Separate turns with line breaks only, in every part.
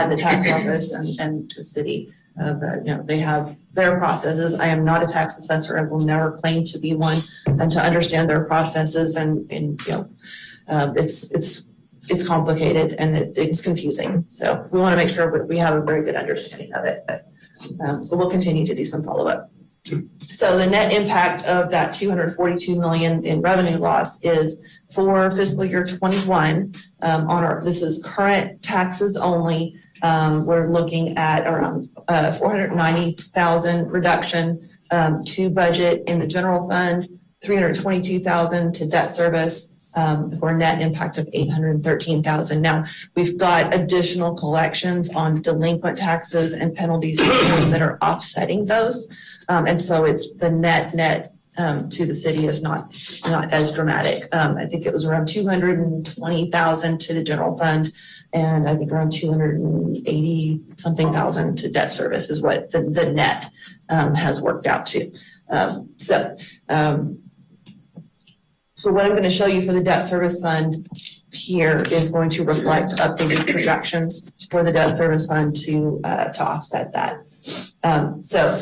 at the tax office and the city. They have their processes. I am not a tax assessor. I will never claim to be one, and to understand their processes it's complicated and it's confusing. So we want to make sure we have a very good understanding of it. So we'll continue to do some follow-up. So the net impact of that $242 million in revenue loss is for fiscal year 21 this is current taxes only. We're looking at around 490,000 reduction to budget in the general fund, 322,000 to debt service for a net impact of 813,000. Now we've got additional collections on delinquent taxes and penalties that are offsetting those. And so it's the net to the city is not as dramatic. I think it was around 220,000 to the general fund, and I think around 280 something thousand to debt service is what the net has worked out to. So what I'm going to show you for the debt service fund here is going to reflect updated projections for the debt service fund to offset that. So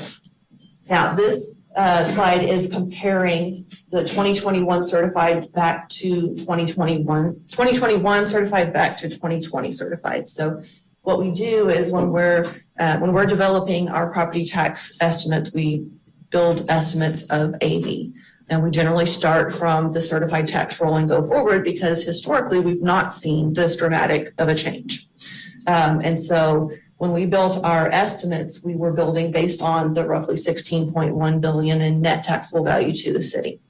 now this slide is comparing the 2021 certified back to 2021 certified back to 2020 certified. So what we do is when we're developing our property tax estimates, we build estimates of AV. And we generally start from the certified tax roll and go forward because historically we've not seen this dramatic of a change. And so when we built our estimates, we were building based on the roughly $16.1 billion in net taxable value to the city.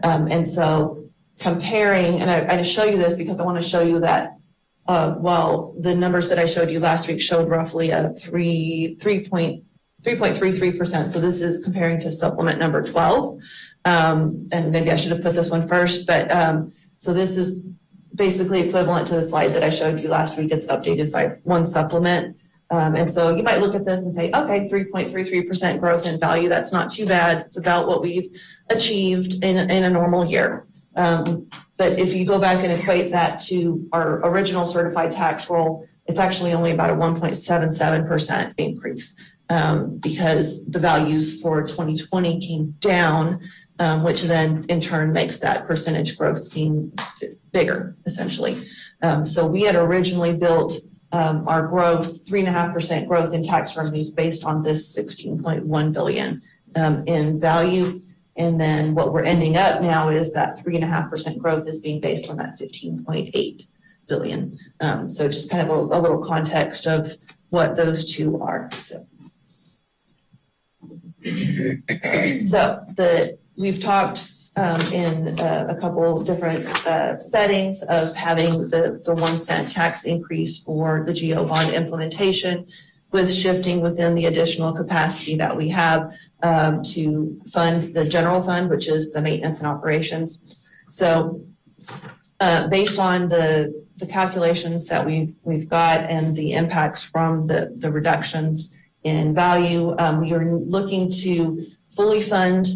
And so comparing, and I show you this because I want to show you that while the numbers that I showed you last week showed roughly a 3.33%. So this is comparing to supplement number 12. And maybe I should have put this one first, but so this is basically equivalent to the slide that I showed you last week. It's updated by one supplement. And so you might look at this and say, okay, 3.33% growth in value. That's not too bad. It's about what we've achieved in a normal year. But if you go back and equate that to our original certified tax roll, it's actually only about a 1.77% increase because the values for 2020 came down, which then in turn makes that percentage growth seem bigger, essentially. So we had originally built our growth, 3.5% growth in tax revenues based on this $16.1 billion in value. And then what we're ending up now is that 3.5% growth is being based on that 15.8 billion. So just kind of a little context of what those two are. We've talked in a couple different settings of having the 1 cent tax increase for the GO bond implementation, with shifting within the additional capacity that we have to fund the general fund, which is the maintenance and operations. So based on the calculations that we've got and the impacts from the reductions in value, we are looking to fully fund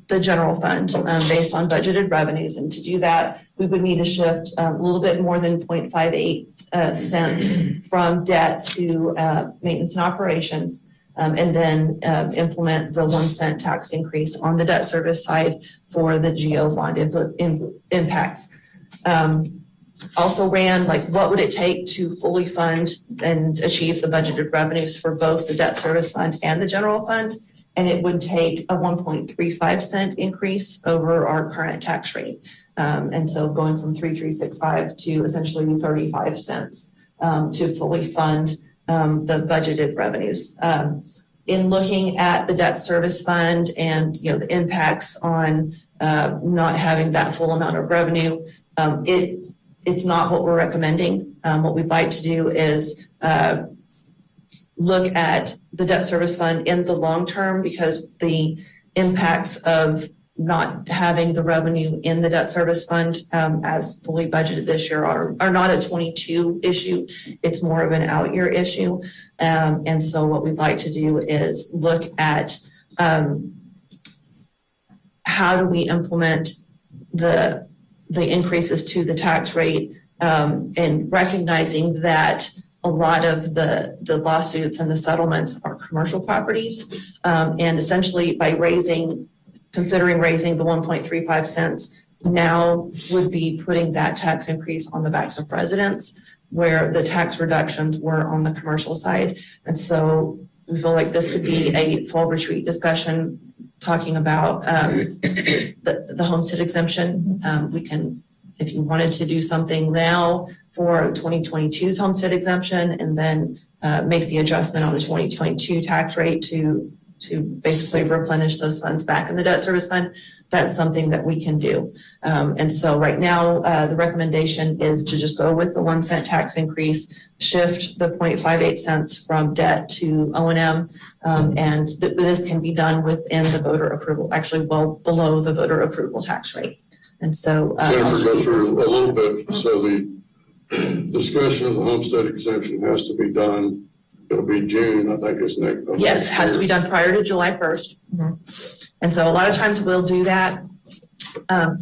the general fund based on budgeted revenues. And to do that, we would need to shift a little bit more than 0.58 cents from debt to maintenance and operations, and then implement the 1 cent tax increase on the debt service side for the GO bond impacts. Also ran what would it take to fully fund and achieve the budgeted revenues for both the debt service fund and the general fund. And it would take a 1.35 cent increase over our current tax rate. And so going from 3.365 to essentially 35 cents to fully fund the budgeted revenues. In looking at the debt service fund and the impacts on not having that full amount of revenue, it's not what we're recommending. What we'd like to do is look at the debt service fund in the long term, because the impacts of not having the revenue in the debt service fund as fully budgeted this year are not a 22 issue. It's more of an out year issue. And so what we'd like to do is look at how do we implement the increases to the tax rate, and recognizing that a lot of the lawsuits and the settlements are commercial properties. And essentially by considering raising the 1.35 cents, now would be putting that tax increase on the backs of residents where the tax reductions were on the commercial side. And so we feel like this could be a fall retreat discussion talking about the homestead exemption. We can, if you wanted to do something now for 2022's homestead exemption and then make the adjustment on the 2022 tax rate to basically replenish those funds back in the debt service fund, that's something that we can do. And so right now, the recommendation is to just go with the 1 cent tax increase, shift the 0.58 cents from debt to O&M, and this can be done within the voter approval, actually well below the voter approval tax rate. And so
Jennifer, go through a little bit. So the discussion of the homestead exemption has to be done. It'll be June, I think, isn't it?
Yes, it has to be done prior to July 1st. Mm-hmm. And so a lot of times we'll do that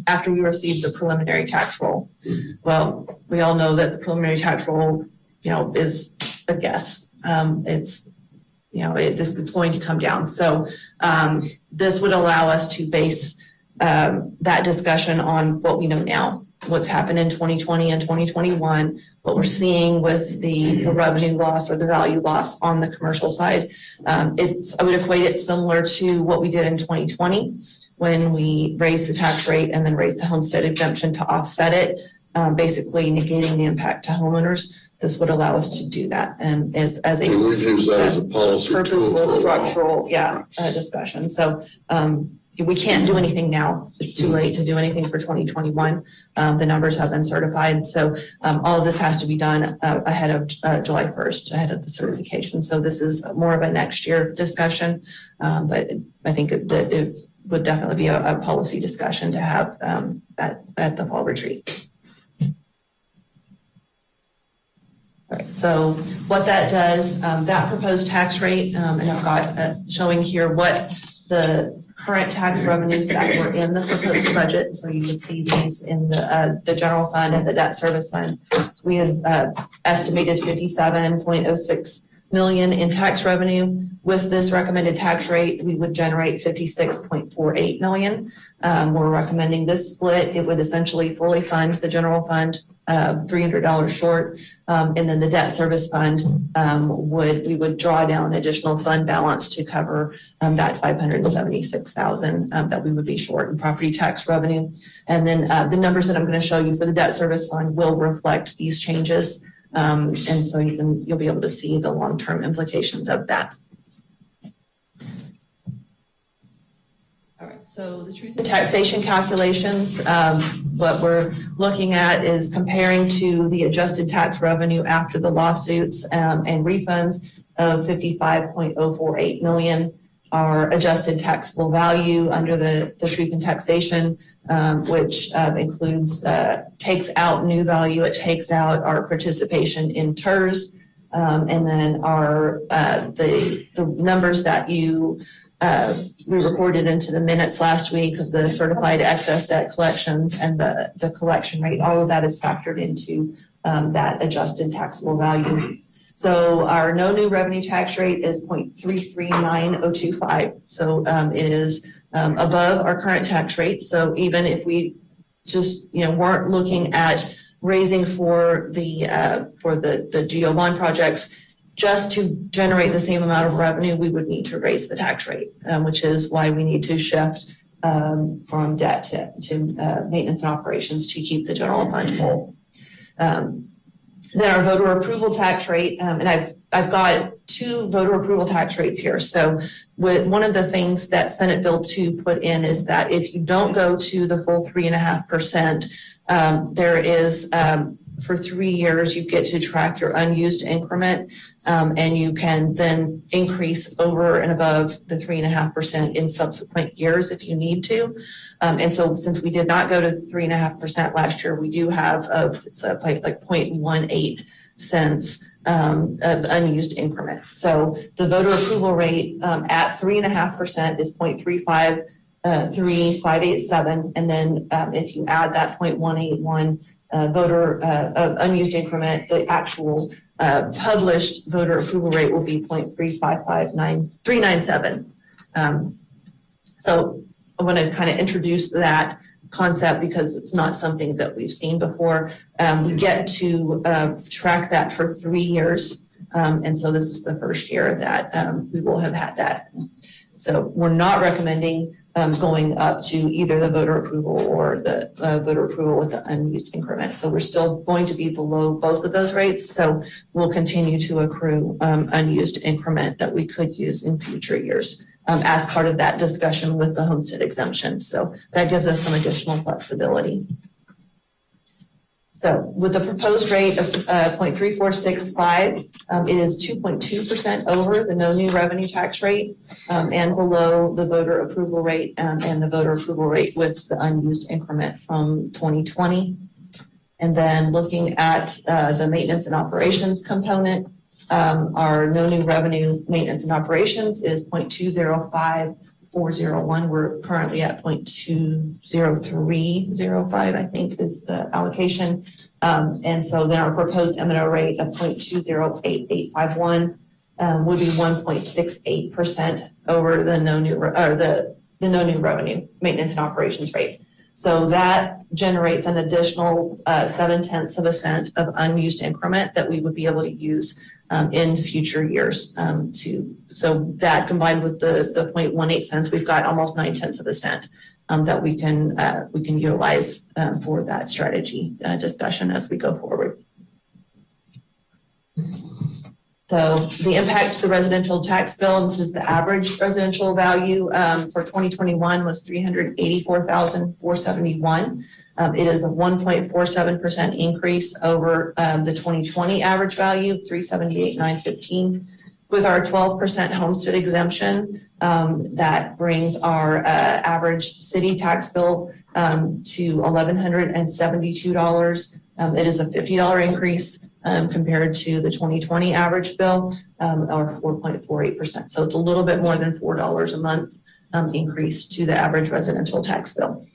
after you receive the preliminary tax roll. Mm-hmm. Well, we all know that the preliminary tax roll, is a guess. It's going to come down. So this would allow us to base that discussion on what we know now, what's happened in 2020 and 2021, what we're seeing with the revenue loss or the value loss on the commercial side. I would equate it similar to what we did in 2020 when we raised the tax rate and then raised the homestead exemption to offset it, basically negating the impact to homeowners. This would allow us to do that, and as a
we've used that as a policy
purposeful
tool
structural discussion. So we can't do anything now. It's too late to do anything for 2021. The numbers have been certified. So all of this has to be done ahead of July 1st, ahead of the certification. So this is more of a next year discussion. But I think that it would definitely be a policy discussion to have at the fall retreat. All right, so what that does, that proposed tax rate, and I've got showing here what the current tax revenues that were in the proposed budget. So you can see these in the general fund and the debt service fund. So we had estimated 57.06 million in tax revenue. With this recommended tax rate, we would generate 56.48 million. We're recommending this split. It would essentially fully fund the general fund, $300 short, and then the debt service fund we would draw down additional fund balance to cover that $576,000 that we would be short in property tax revenue. And then the numbers that I'm going to show you for the debt service fund will reflect these changes, and so you'll be able to see the long-term implications of that. All right, so the truth in taxation calculations, what we're looking at is comparing to the adjusted tax revenue after the lawsuits and refunds of 55.048 million. Our adjusted taxable value under the truth in taxation, which includes, takes out new value, it takes out our participation in TERS, and then our the numbers that we recorded into the minutes last week of the certified excess debt collections and the collection rate. All of that is factored into that adjusted taxable value. So our no new revenue tax rate is 0.339025. So it is above our current tax rate. So even if we just weren't looking at raising for the GO bond projects, just to generate the same amount of revenue, we would need to raise the tax rate, which is why we need to shift from debt to maintenance and operations to keep the general fund whole. Then our voter approval tax rate, and I've got two voter approval tax rates here. So one of the things that Senate Bill 2 put in is that if you don't go to the full 3.5%, there is for 3 years, you get to track your unused increment, and you can then increase over and above the 3.5% in subsequent years if you need to. And so since we did not go to 3.5% last year, we do have it's like 0.18 cents of unused increment. So the voter approval rate at 3.5% is 0.3587. And then if you add that 0.181 voter unused increment, the actual published voter approval rate will be 0.3559,397. So I want to kind of introduce that concept because it's not something that we've seen before. We get to track that for 3 years. And so this is the first year that we will have had that. So we're not recommending going up to either the voter approval or the voter approval with the unused increment. So we're still going to be below both of those rates. So we'll continue to accrue unused increment that we could use in future years as part of that discussion with the homestead exemption. So that gives us some additional flexibility. So with the proposed rate of 0.3465, it is 2.2% over the no new revenue tax rate and below the voter approval rate and the voter approval rate with the unused increment from 2020. And then looking at the maintenance and operations component, our no new revenue maintenance and operations is 0.205401. We're currently at 0.20305, I think is the allocation. And so then our proposed M&O rate of 0.208851 would be 1.68% over the no new revenue maintenance and operations rate. So that generates an additional 0.7 cents of unused increment that we would be able to use in future years. So that combined with the 0.18 cents, we've got almost 0.9 cents that we can utilize for that strategy discussion as we go forward. So the impact to the residential tax bill, this is the average residential value for 2021 was $384,471. It is a 1.47% increase over the 2020 average value, $378,915. With our 12% homestead exemption, that brings our average city tax bill to $1,172. It is a $50 increase compared to the 2020 average bill, or 4.48%. So it's a little bit more than $4 a month increase to the average residential tax bill.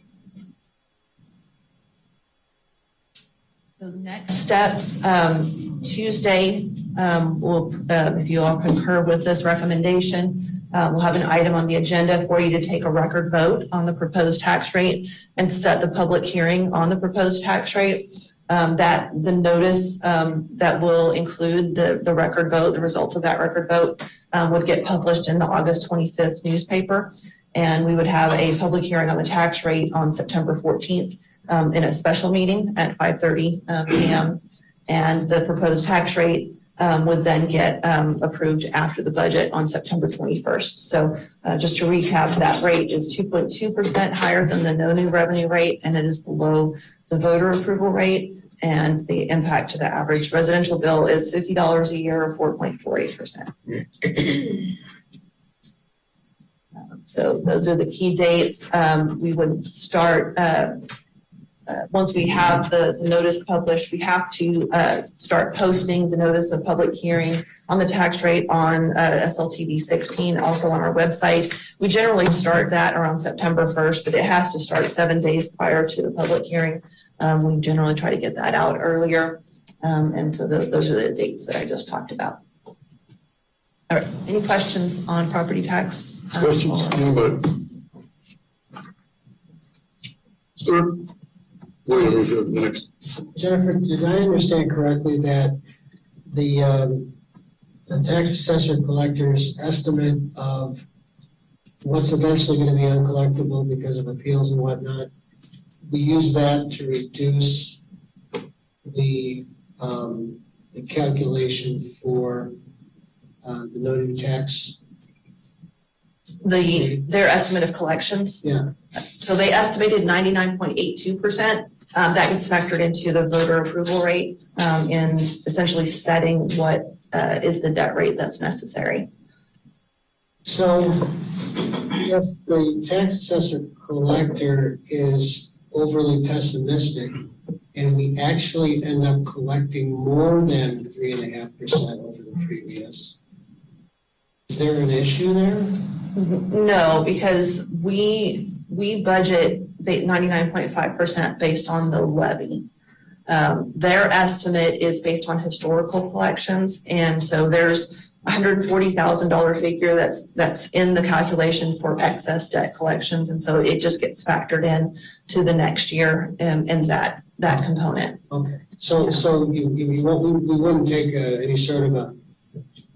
So next steps, Tuesday, if you all concur with this recommendation, we'll have an item on the agenda for you to take a record vote on the proposed tax rate and set the public hearing on the proposed tax rate. That the notice that will include the record vote, the results of that record vote would get published in the August 25th newspaper. And we would have a public hearing on the tax rate on September 14th in a special meeting at 5:30 p.m. And the proposed tax rate would then get approved after the budget on September 21st. So just to recap, that rate is 2.2% higher than the no new revenue rate, and it is below the voter approval rate. And the impact to the average residential bill is $50 a year, or 4.48%. So those are the key dates. We would start, once we have the notice published, we have to start posting the notice of public hearing on the tax rate on SLTV 16, also on our website. We generally start that around September 1st, but it has to start 7 days prior to the public hearing. We generally try to get that out earlier. And so those are the dates that I just talked about. All right, any questions on property tax?
Questions? Anybody? Sir? Next.
Jennifer, did I understand correctly that the tax assessor collector's estimate of what's eventually going to be uncollectible because of appeals and whatnot, we use that to reduce the calculation for the no new tax?
Their estimate of collections?
Yeah.
So they estimated 99.82%. That gets factored into the voter approval rate in essentially setting what is the debt rate that's necessary.
So if the tax assessor collector is overly pessimistic and we actually end up collecting more than 3.5% over the previous, is there an issue there?
No, because we budget 99.5% based on the levy. Their estimate is based on historical collections, and so there's $140,000 figure that's in the calculation for excess debt collections, and so it just gets factored in to the next year in that component.
Okay, so we wouldn't take any sort of a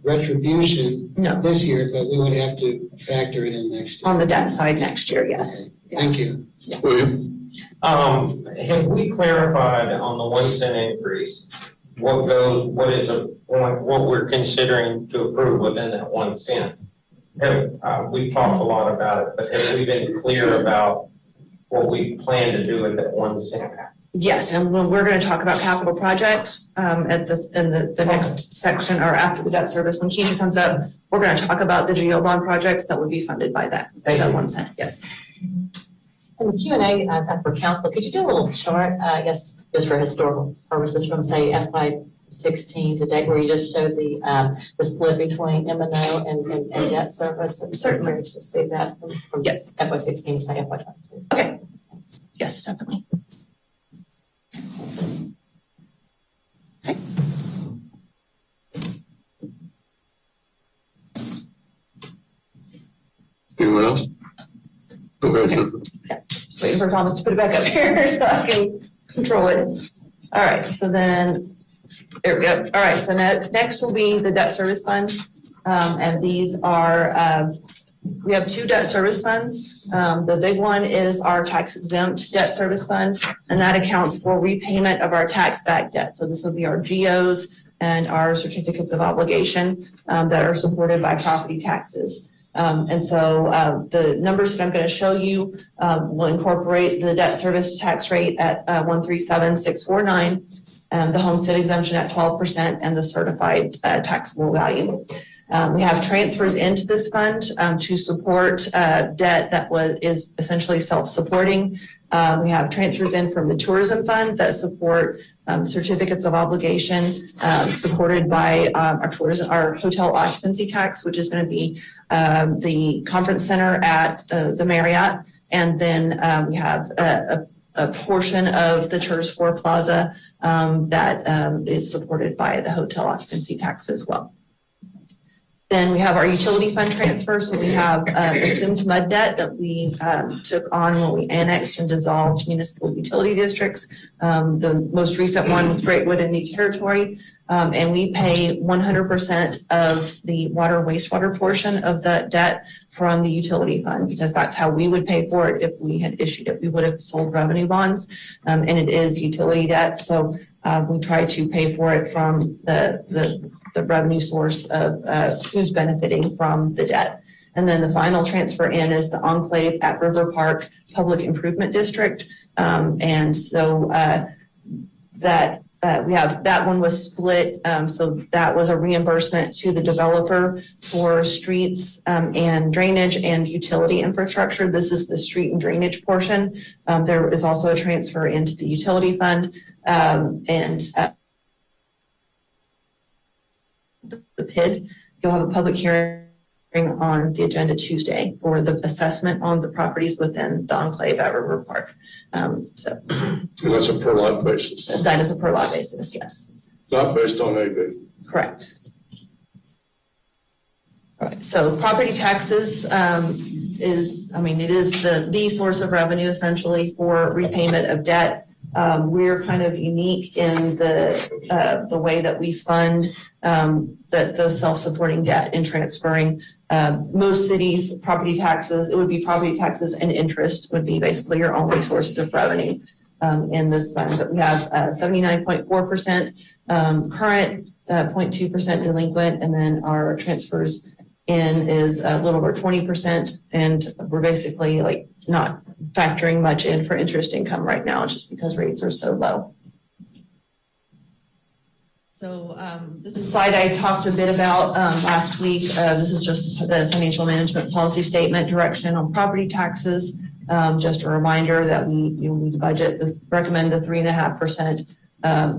retribution
No.
this year, but we would have to factor it in next year.
On the debt side next year, yes.
Okay. Thank you.
William?
Have we clarified on the 1 cent increase, what we're considering to approve within that 1 cent? We talked a lot about it, but have we been clear about what we plan to do with that 1 cent?
Yes, and when we're going to talk about capital projects at this in the next section or after the debt service, when Keisha comes up, we're going to talk about the GO bond projects that would be funded by that 1 cent. Yes.
In the Q&A for council, could you do a little chart, I guess, just for historical purposes from, say, FY16 to date, where you just showed the split between M&O and debt service?
Certainly.
Just to see that from
Yes.
FY16 to say FY22.
Okay. Yes, definitely. Okay.
Anyone else? Go ahead, Jennifer.
Just waiting for Thomas to put it back up here so I can control it. All right, so then, there we go. All right, so next will be the debt service fund. And these are, we have 2 debt service funds. The big one is our tax exempt debt service fund, and that accounts for repayment of our tax back debt. So this will be our GOs and our certificates of obligation that are supported by property taxes. And so the numbers that I'm going to show you will incorporate the debt service tax rate at 137,649, the homestead exemption at 12%, and the certified taxable value. We have transfers into this fund to support debt that is essentially self-supporting. We have transfers in from the tourism fund that support certificates of obligation supported by our hotel occupancy tax, which is going to be the conference center at the Marriott. And then we have a portion of the Tourist 4 Plaza that is supported by the hotel occupancy tax as well. Then we have our utility fund transfer. So we have assumed mud debt that we took on when we annexed and dissolved municipal utility districts. The most recent one was Greatwood and New Territory. And we pay 100% of the water wastewater portion of the debt from the utility fund, because that's how we would pay for it if we had issued it. We would have sold revenue bonds, and it is utility debt. So we try to pay for it from the revenue source of who's benefiting from the debt. And then the final transfer in is the enclave at River Park Public Improvement District. And so we have that one was split. So that was a reimbursement to the developer for streets and drainage and utility infrastructure. This is the street and drainage portion. There is also a transfer into the utility fund the PID. You'll have a public hearing on the agenda Tuesday for the assessment on the properties within the enclave at River Park. And
that's a per lot basis.
That is a per lot basis, yes.
Not based on AB.
Correct. All right, so property taxes it is the source of revenue essentially for repayment of debt. We're kind of unique in the way that we fund the self-supporting debt and transferring. Most cities, property taxes, it would be property taxes and interest would be basically your only source of revenue in this fund. But we have 79.4% current, 0.2% delinquent, and then our transfers in is a little over 20%, and we're basically like not factoring much in for interest income right now just because rates are so low. So this slide I talked a bit about last week. This is just the financial management policy statement direction on property taxes. Just a reminder that we recommend the 3.5%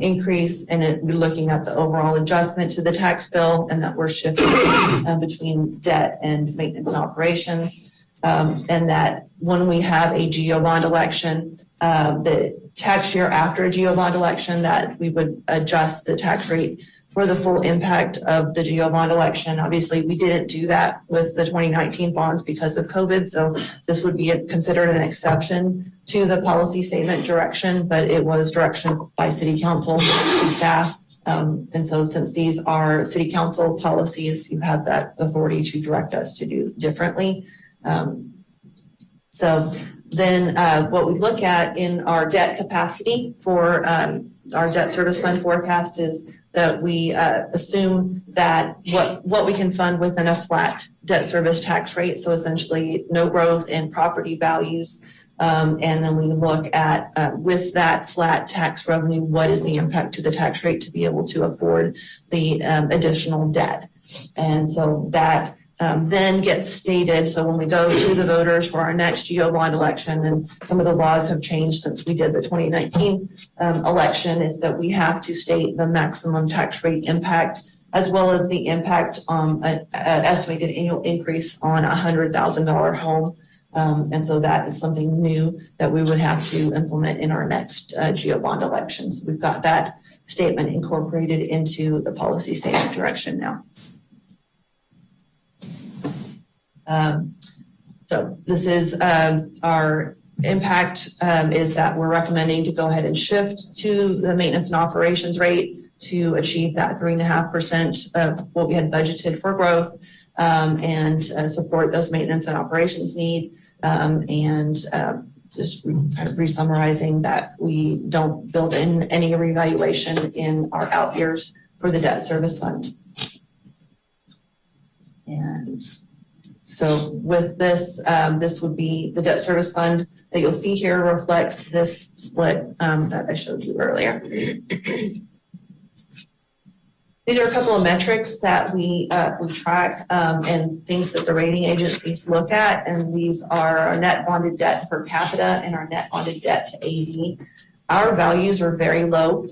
increase, and we're looking at the overall adjustment to the tax bill, and that we're shifting between debt and maintenance and operations. and that when we have a GO bond election, the tax year after a GO bond election, that we would adjust the tax rate for the full impact of the GO bond election. Obviously, we didn't do that with the 2019 bonds because of COVID, so this would be considered an exception to the policy statement direction, but it was direction by City Council staff. And so since these are City Council policies, you have that authority to direct us to do differently. So then what we look at in our debt capacity for our debt service fund forecast is that we assume that what we can fund within a flat debt service tax rate, so essentially no growth in property values. And then we look at, with that flat tax revenue, what is the impact to the tax rate to be able to afford the additional debt. And so that then gets stated. So when we go to the voters for our next GO bond election, and some of the laws have changed since we did the 2019 election, is that we have to state the maximum tax rate impact, as well as the impact on an estimated annual increase on a $100,000 home. And so that is something new that we would have to implement in our next GO bond elections. We've got that statement incorporated into the policy statement direction now. So this is our impact is that we're recommending to go ahead and shift to the maintenance and operations rate to achieve that 3.5% of what we had budgeted for growth, and support those maintenance and operations need. Just kind of re-summarizing that we don't build in any revaluation in our out years for the debt service fund. And so with this, this would be the debt service fund that you'll see here reflects this split that I showed you earlier. These are a couple of metrics that we track and things that the rating agencies look at, and these are our net bonded debt per capita and our net bonded debt to AD. Our values are very low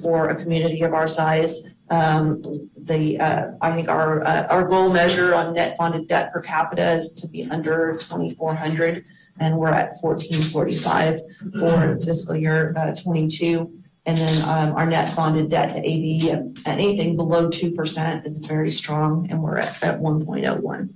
for a community of our size. I think our goal measure on net bonded debt per capita is to be under 2,400, and we're at 1,445 for fiscal year 22. And then our net bonded debt to AD at anything below 2% is very strong, and we're at 1.01.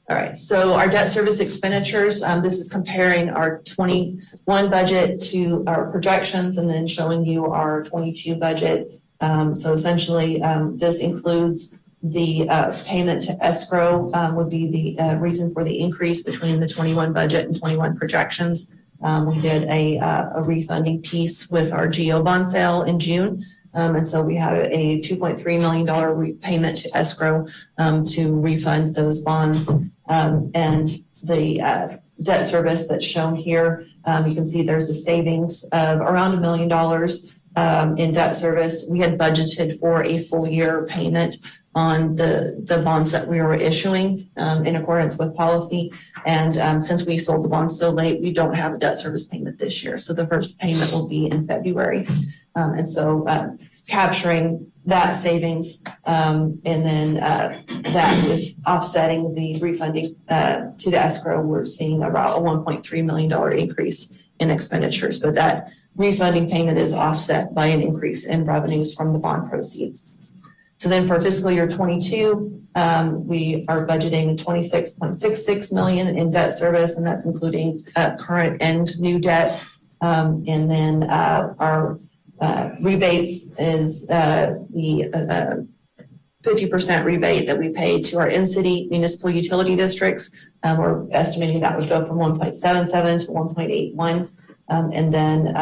All right, so our debt service expenditures, this is comparing our 21 budget to our projections and then showing you our 22 budget. So essentially, this includes the payment to escrow would be the reason for the increase between the 21 budget and 21 projections. We did a refunding piece with our GO bond sale in June. And so we have a $2.3 million repayment to escrow to refund those bonds. And the debt service that's shown here, you can see there's a savings of around $1 million in debt service. We had budgeted for a full year payment on the bonds that we were issuing in accordance with policy. And since we sold the bonds so late, we don't have a debt service payment this year. So the first payment will be in February. And so capturing that savings and then that with offsetting the refunding to the escrow, we're seeing about a $1.3 million increase in expenditures. But that refunding payment is offset by an increase in revenues from the bond proceeds. So then for fiscal year 22, we are budgeting $26.66 million in debt service, and that's including current and new debt. And then our rebates is the 50% rebate that we pay to our in-city municipal utility districts. We're estimating that would go from 1.77 to 1.81. And then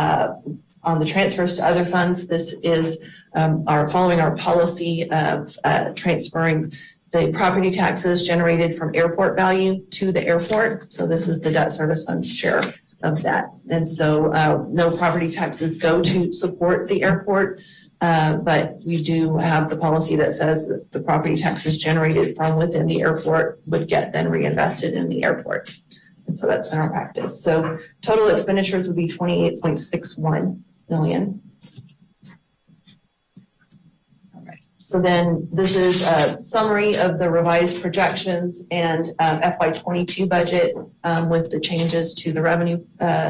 on the transfers to other funds, this is following our policy of transferring the property taxes generated from airport value to the airport. So this is the debt service fund share of that. And so no property taxes go to support the airport, but we do have the policy that says that the property taxes generated from within the airport would get then reinvested in the airport. And so that's been our practice. So total expenditures would be $28.61 million. So So then this is a summary of the revised projections and FY22 budget with the changes to the revenue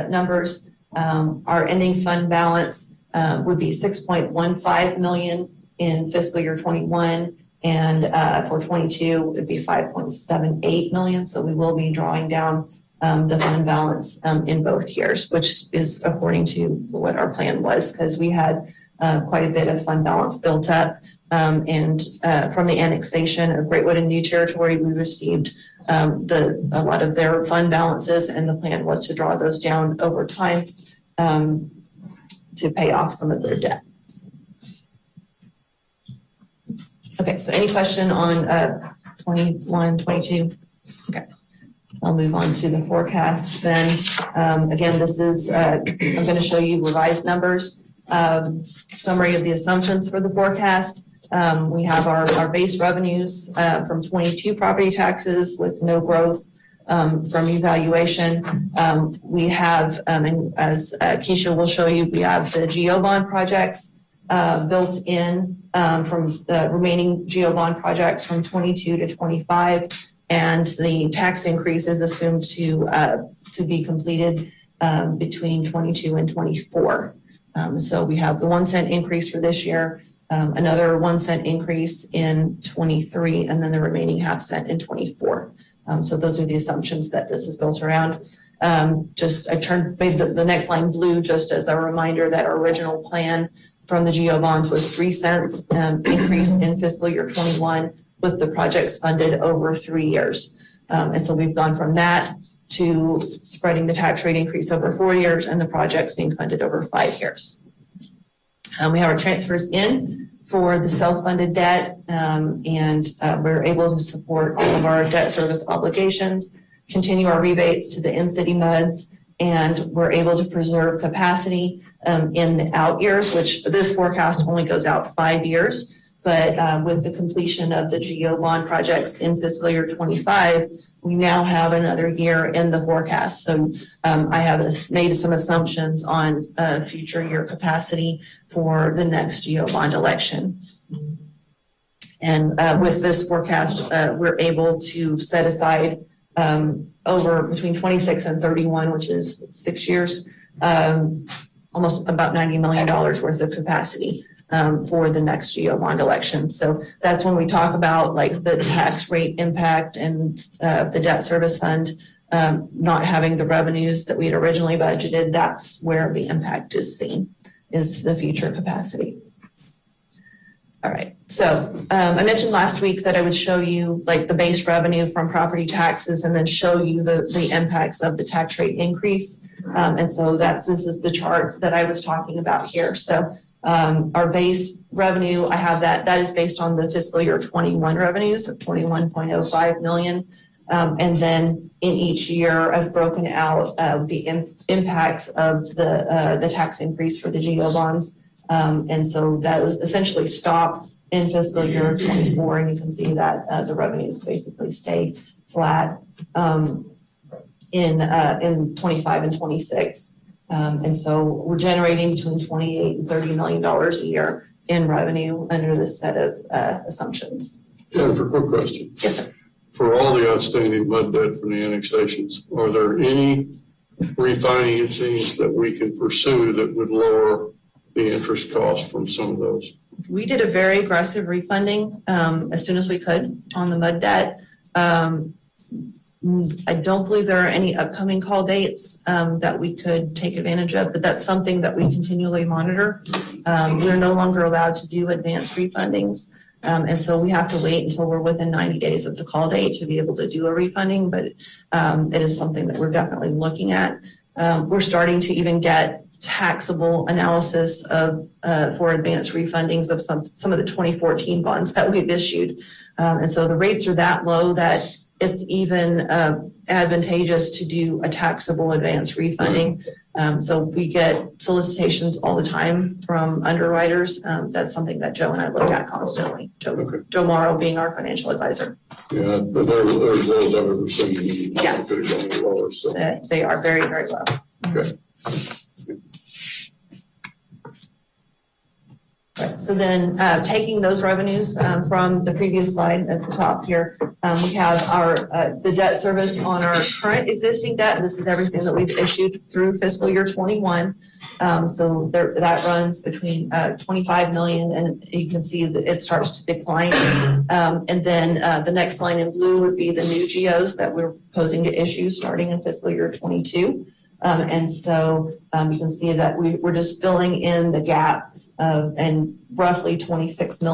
numbers. Our ending fund balance would be $6.15 million in fiscal year 21, and for 22 it would be $5.78 million. So we will be drawing down the fund balance in both years, which is according to what our plan was, because we had quite a bit of fund balance built up. And from the annexation of Greatwood and New Territory, we received a lot of their fund balances, and the plan was to draw those down over time to pay off some of their debts. Okay, so any question on 21, 22? Okay, I'll move on to the forecast then. Again, this is, I'm going to show you revised numbers, summary of the assumptions for the forecast. We have our base revenues from 22 property taxes with no growth from evaluation. We have, and as Keisha will show you, we have the GO bond projects built in from the remaining GO bond projects from 22 to 25, and the tax increase is assumed to be completed between 22 and 24. So we have the 1 cent increase for this year, another 1 cent increase in 23, and then the remaining half cent in 24. So those are the assumptions that this is built around. I made the next line blue just as a reminder that our original plan from the GO bonds was 3 cents increase in fiscal year 21 with the projects funded over 3 years. And so we've gone from that to spreading the tax rate increase over 4 years and the projects being funded over 5 years. We have our transfers in for the self-funded debt, and we're able to support all of our debt service obligations, continue our rebates to the in-city MUDs, and we're able to preserve capacity in the out years, which this forecast only goes out 5 years. But with the completion of the GO bond projects in fiscal year 25, we now have another year in the forecast. So I have made some assumptions on future year capacity for the next GO bond election. And with this forecast, we're able to set aside over between 26 and 31, which is 6 years, almost about $90 million worth of capacity for the next GO bond election. So that's when we talk about like the tax rate impact and the debt service fund not having the revenues that we had originally budgeted. That's where the impact is seen, is the future capacity. All right, so I mentioned last week that I would show you like the base revenue from property taxes and then show you the impacts of the tax rate increase. And so this is the chart that I was talking about here. So our base revenue, I have that is based on the fiscal year 21 revenues of 21.05 million. And then in each year, I've broken out the impacts of the tax increase for the GO bonds. And so that was essentially stopped in fiscal year 24, and you can see that the revenues basically stay flat in 25 and 26. And so we're generating between 28 and $30 million a year in revenue under this set of assumptions.
Jennifer, quick question.
Yes, sir.
For all the outstanding MUD debt from the annexations, are there any refinancings that we can pursue that would lower the interest cost from some of those?
We did a very aggressive refunding as soon as we could on the MUD debt. I don't believe there are any upcoming call dates that we could take advantage of, but that's something that we continually monitor. We're no longer allowed to do advanced refundings. And so we have to wait until we're within 90 days of the call date to be able to do a refunding, but it is something that we're definitely looking at. We're starting to even get taxable analysis of for advanced refundings of some of the 2014 bonds that we've issued. And so the rates are that low that it's even advantageous to do a taxable advanced refunding. So we get solicitations all the time from underwriters. That's something that Joe and I look at constantly. Joe Morrow being our financial advisor.
Yeah, but they're as low as I've ever seen.
Yeah.
Could have gone lower, so.
They are very, very low.
Okay.
Right, so then taking those revenues from the previous slide at the top here, we have our the debt service on our current existing debt. This is everything that we've issued through fiscal year 21. So that runs between 25 million, and you can see that it starts to decline. And then the next line in blue would be the new GOs that we're proposing to issue starting in fiscal year 22. And so you can see that we're just filling in the gap and roughly 26 to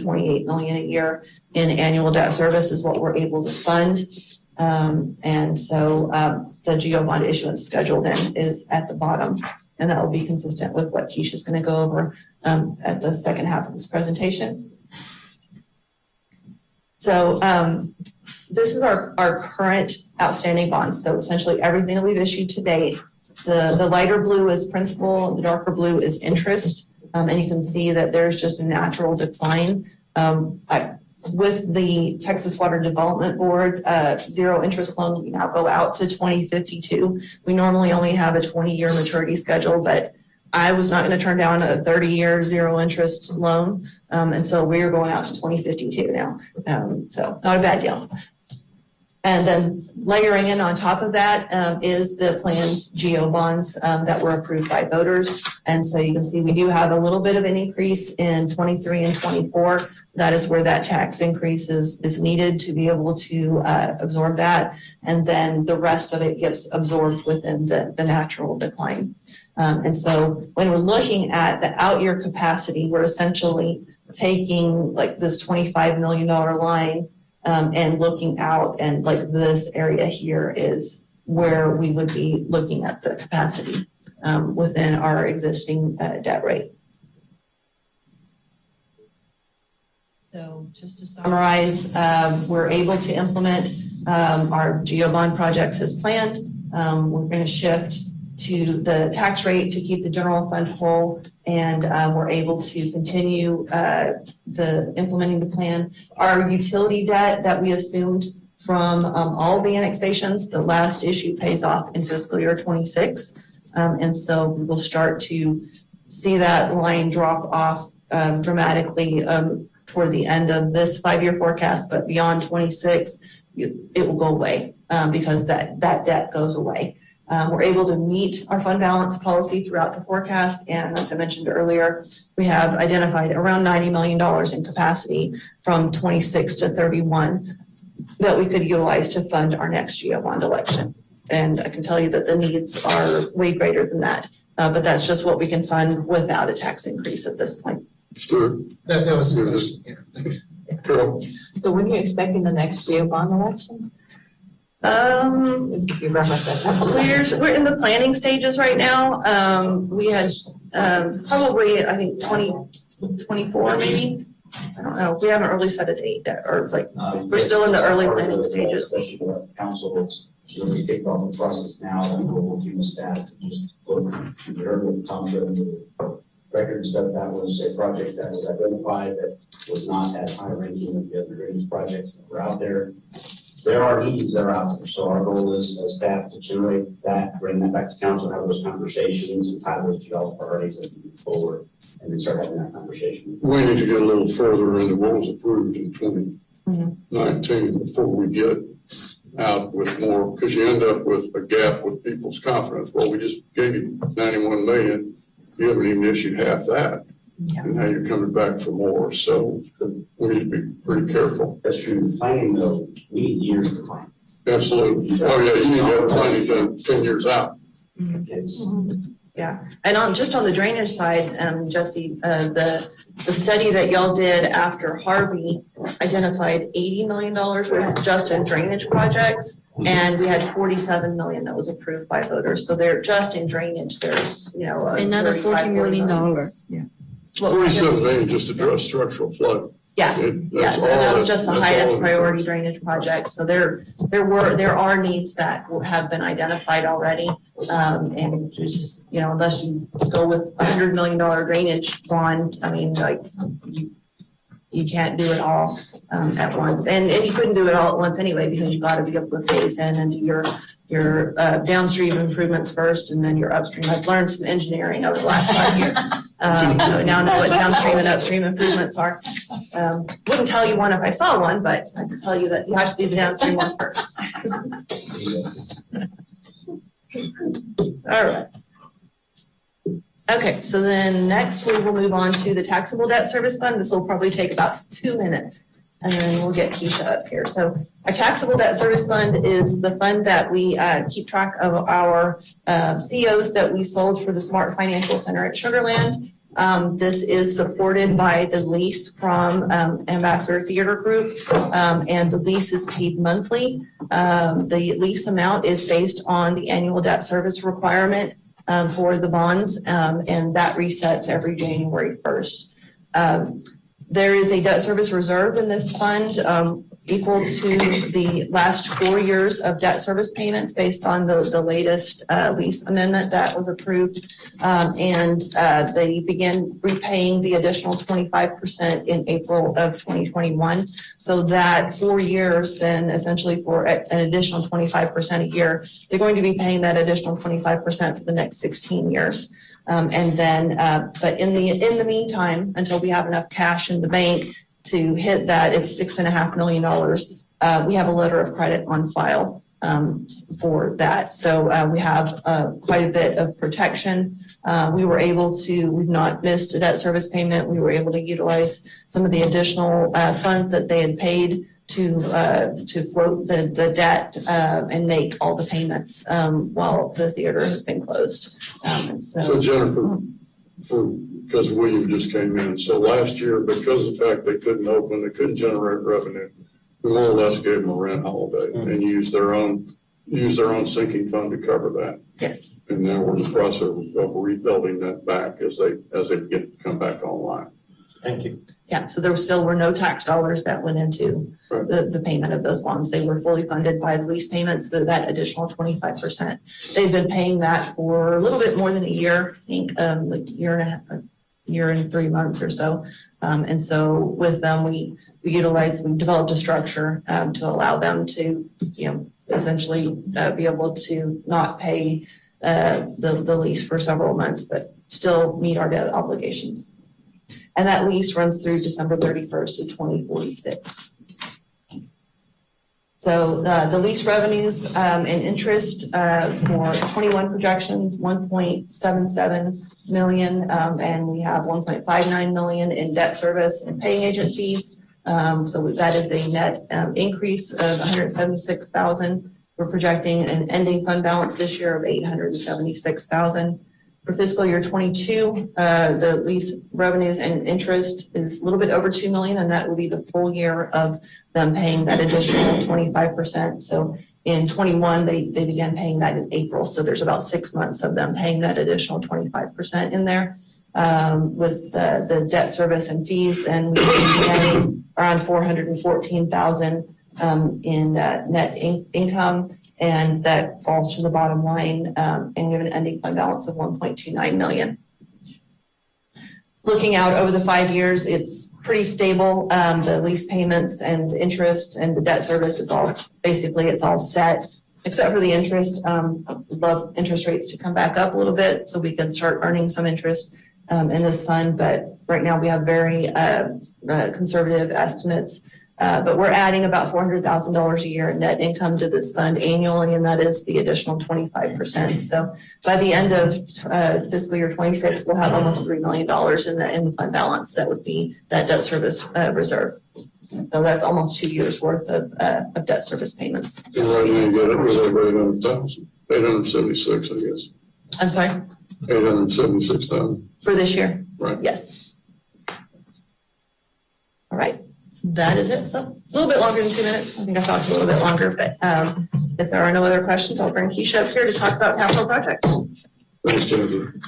28 million a year in annual debt service is what we're able to fund. And so the GO bond issuance schedule then is at the bottom, and that will be consistent with what Keisha's going to go over at the second half of this presentation. So this is our current outstanding bonds. So essentially everything that we've issued to date. The lighter blue is principal, the darker blue is interest. And you can see that there's just a natural decline. With the Texas Water Development Board zero interest loan, we now go out to 2052. We normally only have a 20-year maturity schedule, but I was not going to turn down a 30-year zero interest loan. And so we're going out to 2052 now. So not a bad deal. And then layering in on top of that is the planned GO bonds that were approved by voters. And so you can see we do have a little bit of an increase in 23 and 24. That is where that tax increase is needed to be able to absorb that. And then the rest of it gets absorbed within the natural decline. And so when we're looking at the out year capacity, we're essentially taking like this $25 million line and looking out, and like this area here is where we would be looking at the capacity within our existing debt rate. So just to summarize, we're able to implement our GO bond projects as planned. We're going to shift to the tax rate to keep the general fund whole, and we're able to continue implementing the plan. Our utility debt that we assumed from all the annexations, the last issue pays off in fiscal year 26, and so we will start to see that line drop off dramatically toward the end of this 5-year forecast, but beyond 26, it will go away because that debt goes away. We're able to meet our fund balance policy throughout the forecast. And as I mentioned earlier, we have identified around $90 million in capacity from 26 to 31 that we could utilize to fund our next GO bond election. And I can tell you that the needs are way greater than that. But that's just what we can fund without a tax increase at this point.
Sure.
That was a question. Yeah, thanks.
Carol.
So when are you expecting the next GO bond election? You referenced that.
We're in the planning stages right now. We had probably, I think, 2024 maybe. I don't know. We haven't really set a date yet, or like we're still in the early planning stages.
Especially the council has really kicked off the process now, and we're working with staff to just look. You heard what Tom showed in the record and stuff. That was a project that was identified that was not as high ranking as the other drainage projects that were out there. There are needs that are out there, so our goal is as staff to generate that, bring that back to council, have those conversations, and tie those to y'all's priorities as we move forward, and then start having that conversation.
We need to get a little further into what was approved in 2019 before we get out with more, because you end up with a gap with people's confidence. Well, we just gave you 91 million. You haven't even issued half that. Yeah. And now you're coming back for more. So we need to be pretty careful.
That's true. Planning, though, we need years to plan.
Absolutely. Oh, yeah, you need to have planning done 10 years out.
Yeah, and just on the drainage side, Jesse, the study that y'all did after Harvey identified $80 million worth just in drainage projects, and we had 47 million that was approved by voters. So they're just in drainage. There's
another $40 million. Yeah.
47 million just address structural flood.
Yeah, yes, and that was just the highest priority drainage projects. So there are needs that have been identified already, and just unless you go with $100 million drainage bond, I mean, like you can't do it all at once. And you couldn't do it all at once anyway, because you've got to be able to phase in and do your downstream improvements first, and then your upstream. I've learned some engineering over the last 5 years. So now I know what downstream and upstream improvements are. Wouldn't tell you one if I saw one, but I can tell you that you have to do the downstream ones first. All right. Okay, so then next we will move on to the taxable debt service fund. This will probably take about 2 minutes, and then we'll get Keisha up here. So our taxable debt service fund is the fund that we keep track of our COs that we sold for the Smart Financial Center at Sugar Land. This is supported by the lease from Ambassador Theater Group, and the lease is paid monthly. The lease amount is based on the annual debt service requirement for the bonds, and that resets every January 1st. There is a debt service reserve in this fund equal to the last 4 years of debt service payments based on the latest lease amendment that was approved. And they begin repaying the additional 25% in April of 2021. So that 4 years then essentially for an additional 25% a year, they're going to be paying that additional 25% for the next 16 years. And then, but in the meantime, until we have enough cash in the bank to hit that, it's $6.5 million. We have a letter of credit on file for that. So we have quite a bit of protection. We've not missed a debt service payment. We were able to utilize some of the additional funds that they had paid to float the debt and make all the payments while the theater has been closed.
So Jennifer, because William just came in, so last year, because of the fact they couldn't open, they couldn't generate revenue, we more or less gave them a rent holiday and used their own sinking fund to cover that.
Yes.
And now we're in the process of rebuilding that back as they get to come back online.
Thank you.
Yeah, so there still were no tax dollars that went into the payment of those bonds. They were fully funded by the lease payments, that additional 25%. They've been paying that for a little bit more than a year, I think like a year and 3 months or so. And so with them, we developed a structure to allow them to, essentially be able to not pay the lease for several months, but still meet our debt obligations. And that lease runs through December 31st of 2046. So the lease revenues and interest for 21 projections, 1.77 million, and we have 1.59 million in debt service and paying agent fees. So that is a net increase of 176,000. We're projecting an ending fund balance this year of 876,000. For fiscal year 22, the lease revenues and interest is a little bit over 2 million, and that will be the full year of them paying that additional 25%. So in 21, they began paying that in April. So there's about 6 months of them paying that additional 25% in there. With the debt service and fees, then we've been getting around 414,000 in net income. And that falls to the bottom line, and we have an ending fund balance of 1.29 million. Looking out over the 5 years, it's pretty stable. The lease payments and interest and the debt service is all set, except for the interest. We'd love interest rates to come back up a little bit so we can start earning some interest in this fund. But right now we have very conservative estimates. But we're adding about $400,000 a year in net income to this fund annually, and that is the additional 25%. So by the end of fiscal year 26, we'll have almost $3 million in the fund balance. That would be that debt service reserve. So that's almost 2 years worth of debt service payments.
And right now you got it with over 800,000, 876, I guess.
I'm sorry?
876,000.
For this year?
Right.
Yes. All right. That is it. So a little bit longer than 2 minutes. I think I talked a little bit longer, but if there are no other questions, I'll bring Keisha up here to talk about capital projects.
Thanks, Jennifer.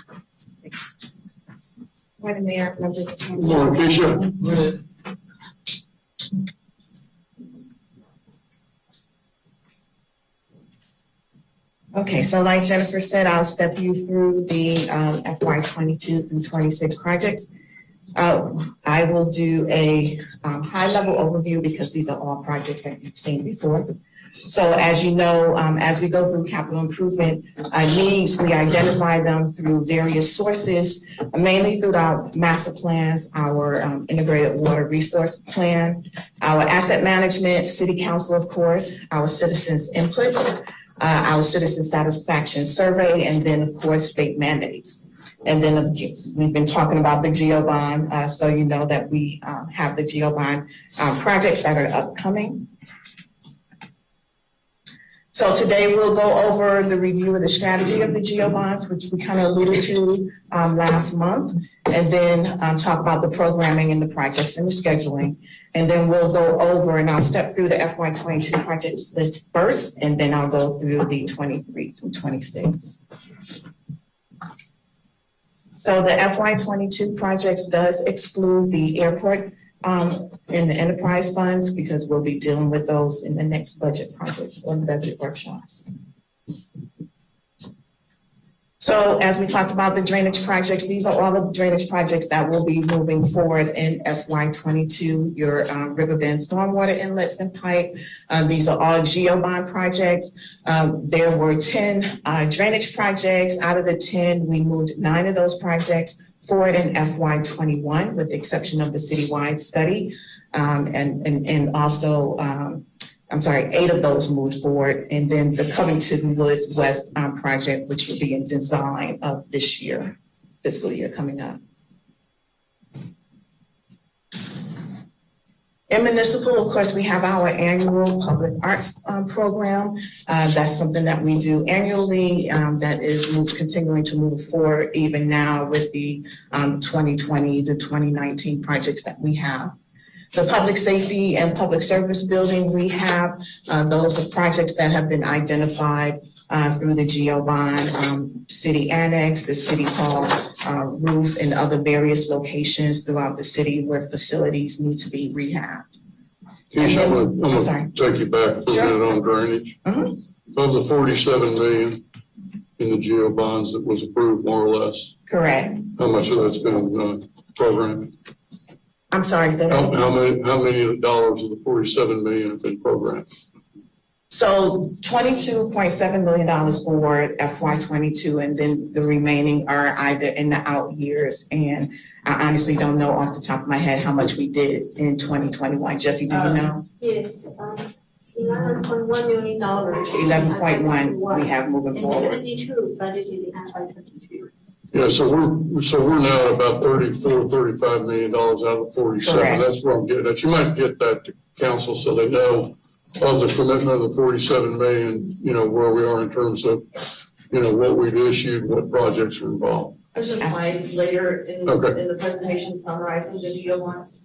Madam Mayor, members of
Come
council.
on, Keisha.
Okay, so like Jennifer said, I'll step you through the FY 22 through 26 projects. I will do a high-level overview because these are all projects that you've seen before. So as you know, as we go through capital improvement needs, we identify them through various sources, mainly through our master plans, our integrated water resource plan, our asset management, city council, of course, our citizens' inputs, our citizen satisfaction survey, and then, of course, state mandates. And then we've been talking about the GEO bond, so you know that we have the GEO bond projects that are upcoming. So today we'll go over the review of the strategy of the GEO bonds, which we kind of alluded to last month, and then talk about the programming and the projects and the scheduling. And then we'll go over, and I'll step through the FY22 projects list first, and then I'll go through the 23 through 26. So the FY22 projects does exclude the airport in the enterprise funds because we'll be dealing with those in the next budget projects or budget workshops. So as we talked about the drainage projects, these are all the drainage projects that will be moving forward in FY22, your riverbend stormwater inlets and pipe. These are all GEO bond projects. There were 10 drainage projects. Out of the 10, we moved 9 of those projects forward in FY21, with the exception of the citywide study. And also, 8 of those moved forward. And then the Covington Woods West project, which will be in design of this year, fiscal year coming up. In Municipal, of course, we have our annual public arts program. That's something that we do annually that is continuing to move forward even now with the 2020 to 2019 projects that we have. The public safety and public service building we have, those are projects that have been identified through the GEO bond, city annex, the city hall roof, and other various locations throughout the city where facilities need to be rehabbed.
Keisha, I'm going to take you back for a minute on drainage. Of the 47 million in the GEO bonds that was approved, more or less. Correct. How much of that's been programmed?
I'm sorry, say that
how many of the dollars of the 47 million have been programmed?
So $22.7 million for FY22, and then the remaining are either in the out years. And I honestly don't know off the top of my head how much we did in 2021. Jesse, do you know?
Yes, $11.1 million.
11.1 we have moving forward.
22 budgeted in FY22.
Yeah, so we're now at about $35 million out of 47.
Correct.
That's where I'm getting at. You might get that to council so they know of the commitment of the 47 million, where we are in terms of, what we've issued, what projects are involved.
I was just slide later in the presentation summarizing the GEO bonds.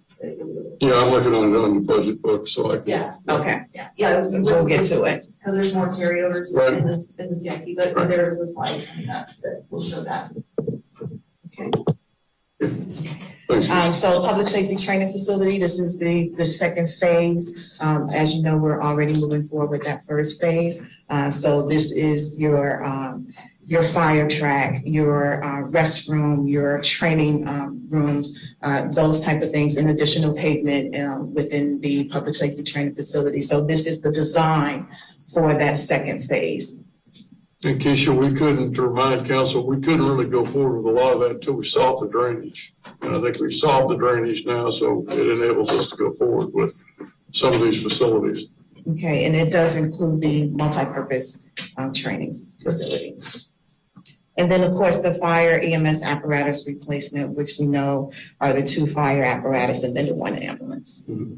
Yeah, I'm looking on the budget book, so I can.
Yeah.
Okay.
Yeah.
We'll get to it.
Because there's more carryovers
Right.
in the CIP, but there's a slide coming up that will show that.
Okay.
Thanks.
So public safety training facility, this is the second phase. As you know, we're already moving forward with that first phase. So this is your fire track, your restroom, your training rooms, those type of things, and additional pavement within the public safety training facility. So this is the design for that second phase.
And Keisha, we couldn't, to remind council, we couldn't really go forward with a lot of that until we solved the drainage. And I think we solved the drainage now, so it enables us to go forward with some of these facilities.
Okay, and it does include the multi-purpose training facility. And then, of course, the fire EMS apparatus replacement, which we know are the 2 fire apparatus and then the 1 ambulance.
Mm-hmm.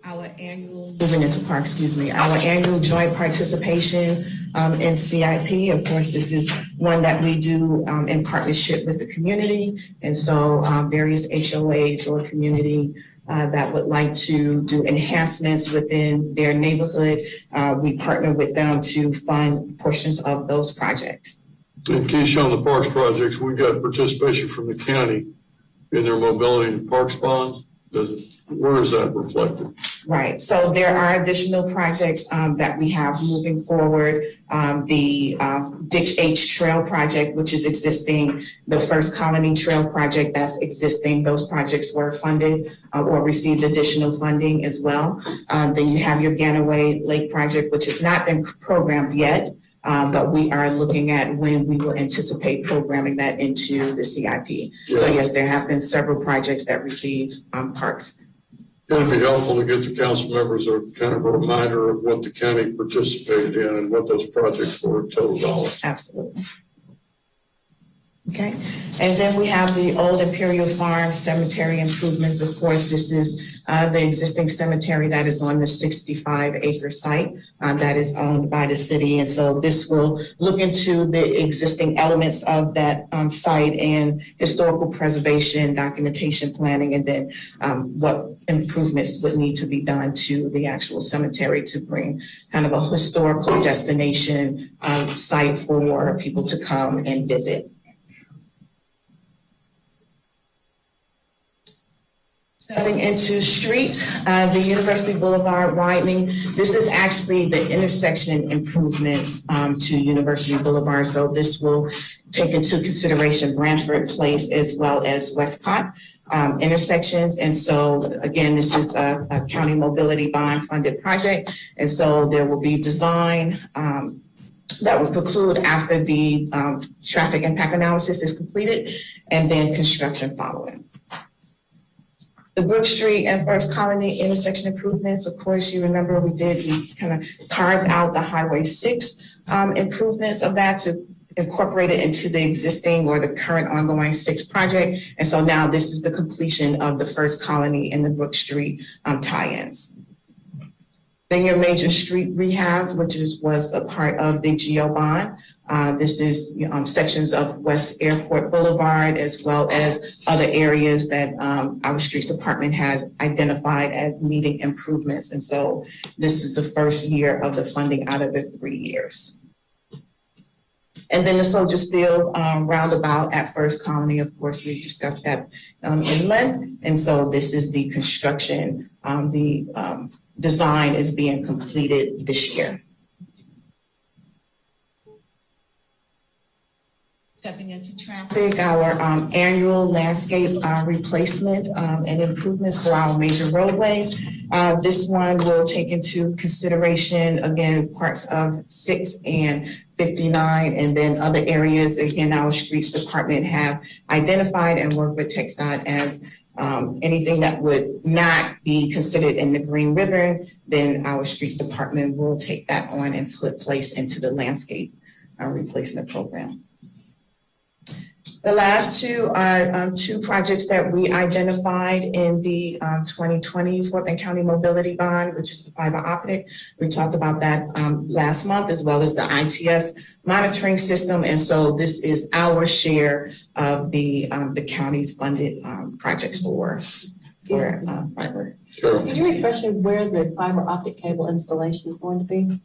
Our annual joint participation in CIP. Of course, this is one that we do in partnership with the community. And so various HOAs or community that would like to do enhancements within their neighborhood, we partner with them to fund portions of those projects.
And Keisha, on the parks projects, we got participation from the county in their mobility and parks bonds. Where is that reflected?
Right, so there are additional projects that we have moving forward. The Ditch H Trail project, which is existing, the First Colony Trail project that's existing, those projects were funded or received additional funding as well. Then you have your Ganaway Lake project, which has not been programmed yet, but we are looking at when we will anticipate programming that into the CIP. So yes, there have been several projects that receive parks.
It'd be helpful to get the council members a kind of a reminder of what the county participated in and what those projects were total dollars.
Absolutely. Okay, and then we have the Old Imperial Farm Cemetery improvements. Of course, this is the existing cemetery that is on the 65-acre site that is owned by the city. And so this will look into the existing elements of that site and historical preservation, documentation planning, and then what improvements would need to be done to the actual cemetery to bring kind of a historical destination site for people to come and visit. Stepping into street, the University Boulevard widening. This is actually the intersection improvements to University Boulevard. So this will take into consideration Branford Place as well as Westcott intersections. And so again, this is a county mobility bond funded project. And so there will be design that will conclude after the traffic impact analysis is completed, and then construction following. The Brook Street and First Colony intersection improvements, of course, you remember we kind of carved out the Highway 6 improvements of that to incorporate it into the existing or the current ongoing 6 project. And so now this is the completion of the First Colony and the Brook Street tie-ins. Then your major street rehab, which was a part of the GO bond. This is sections of West Airport Boulevard, as well as other areas that our streets department has identified as needing improvements. And so this is the first year of the funding out of the 3 years. And then the Soldiers Field roundabout at First Colony, of course, we discussed that in length. And so this is the construction, the design is being completed this year. Stepping into traffic, our annual landscape replacement and improvements for our major roadways. This one will take into consideration, again, parts of 6 and 59, and then other areas, again, our streets department have identified and worked with TxDOT as anything that would not be considered in the green ribbon, then our streets department will take that on and put place into the landscape replacement program. The last two are 2 projects that we identified in the 2020 Fort Bend County Mobility Bond, which is the fiber optic. We talked about that last month, as well as the ITS monitoring system. And so this is our share of the county's funded projects for fiber.
Sure.
Could you refresh me where the fiber optic cable installation is going to be?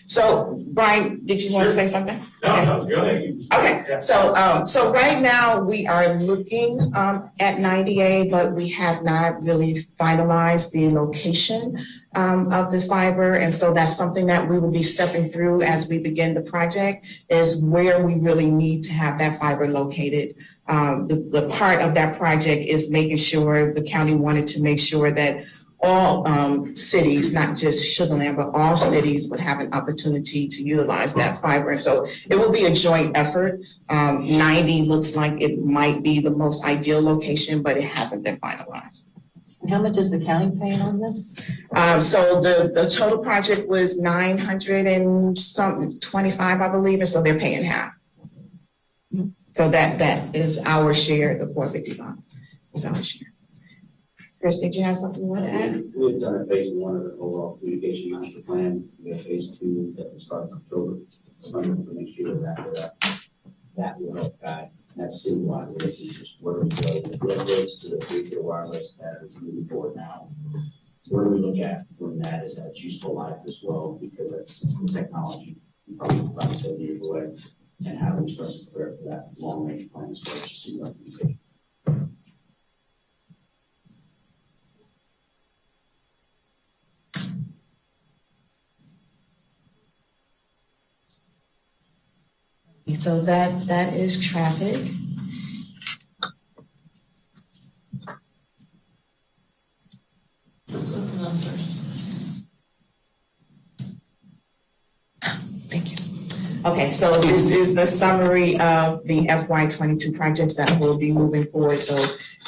So, Brian, did you want to say something?
No, go ahead.
Okay, so right now we are looking at 90A, but we have not really finalized the location of the fiber. And so that's something that we will be stepping through as we begin the project, is where we really need to have that fiber located. The part of that project is making sure the county wanted to make sure that all cities, not just Sugar Land, but all cities would have an opportunity to utilize that fiber. So it will be a joint effort. 90 looks like it might be the most ideal location, but it hasn't been finalized.
And how much is the county paying on this?
So the total project was 925, I believe, and so they're paying half. So that is our share, the 450 is our share. Chris, did you have something you want to add?
We've done a phase 1 of the overall communication master plan. We have phase 2 that will start in October. Funding for next year. After that will help guide. That's citywide. We're looking just where we go with the roads to the 3-tier wireless that is moving forward now. So where we look at when that is at useful life as well, because that's technology probably 5 to 7 years away, and how we start to prepare for that long range plan as well as see what we take.
So that is traffic. Thank you. Okay, so this is the summary of the FY22 projects that will be moving forward. So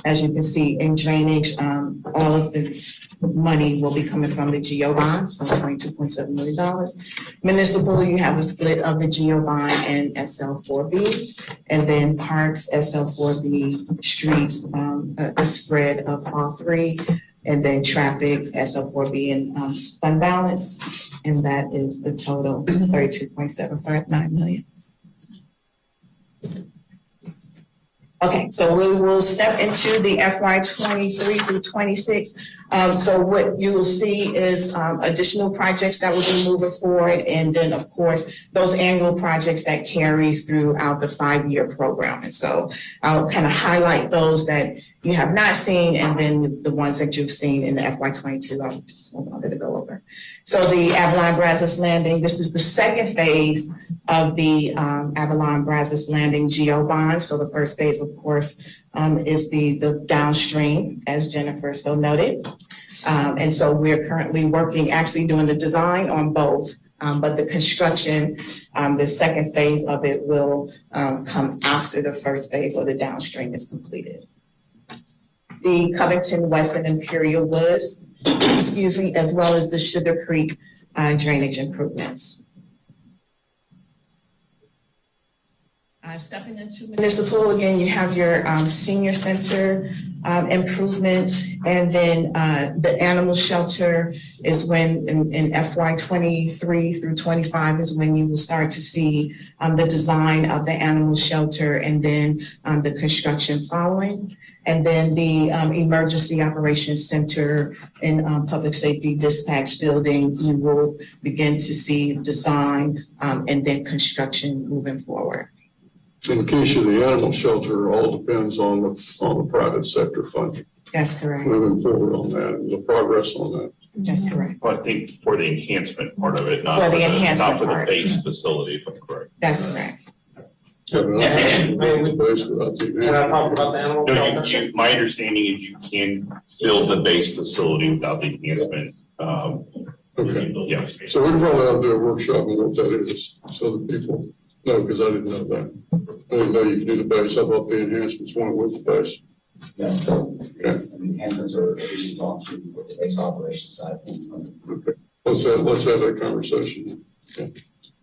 as you can see in drainage, all of the money will be coming from the GO bond, so $22.7 million. Municipal, you have a split of the GO bond and SL4B, and then parks, SL4B, streets, a spread of all three, and then traffic, SL4B, and fund balance, and that is the total, $32.759 million. Okay, so we will step into the FY23 through 26. So what you will see is additional projects that will be moving forward, and then of course those annual projects that carry throughout the 5-year program. And so I'll kind of highlight those that you have not seen, and then the ones that you've seen in the FY22, I just wanted to go over. So the Avalon Brazos Landing, this is the second phase of the Avalon Brazos Landing GO bond. So the first phase, of course, is the downstream, as Jennifer so noted. And so we're currently working, actually doing the design on both, but the construction, the second phase of it will come after the first phase or the downstream is completed. The Covington West and Imperial Woods, excuse me, as well as the Sugar Creek drainage improvements. Stepping into municipal, again, you have your senior center improvements, and then the animal shelter is when in FY23 through 25 is when you will start to see the design of the animal shelter, and then the construction following. And then the emergency operations center in public safety dispatch building, you will begin to see design and then construction moving forward.
In the case of the animal shelter, all depends on the private sector funding.
That's correct.
Moving forward on that, and the progress on that.
That's correct.
Well, I think for the enhancement part of it, not
For
for
the
the,
enhancement
not for the
part.
base facility, if I'm correct.
That's correct.
Yeah, but that's the base without the
Can I talk about the animal
No,
shelter?
my understanding is you can build the base facility without the enhancement.
Okay.
Yeah.
So we probably ought to do a workshop on what that is, so that people know, because I didn't know that. I didn't know you could do the base. I thought the enhancements went with the base.
Yeah, so, enhancements are issued on to the base operation side.
Okay. Let's have that conversation.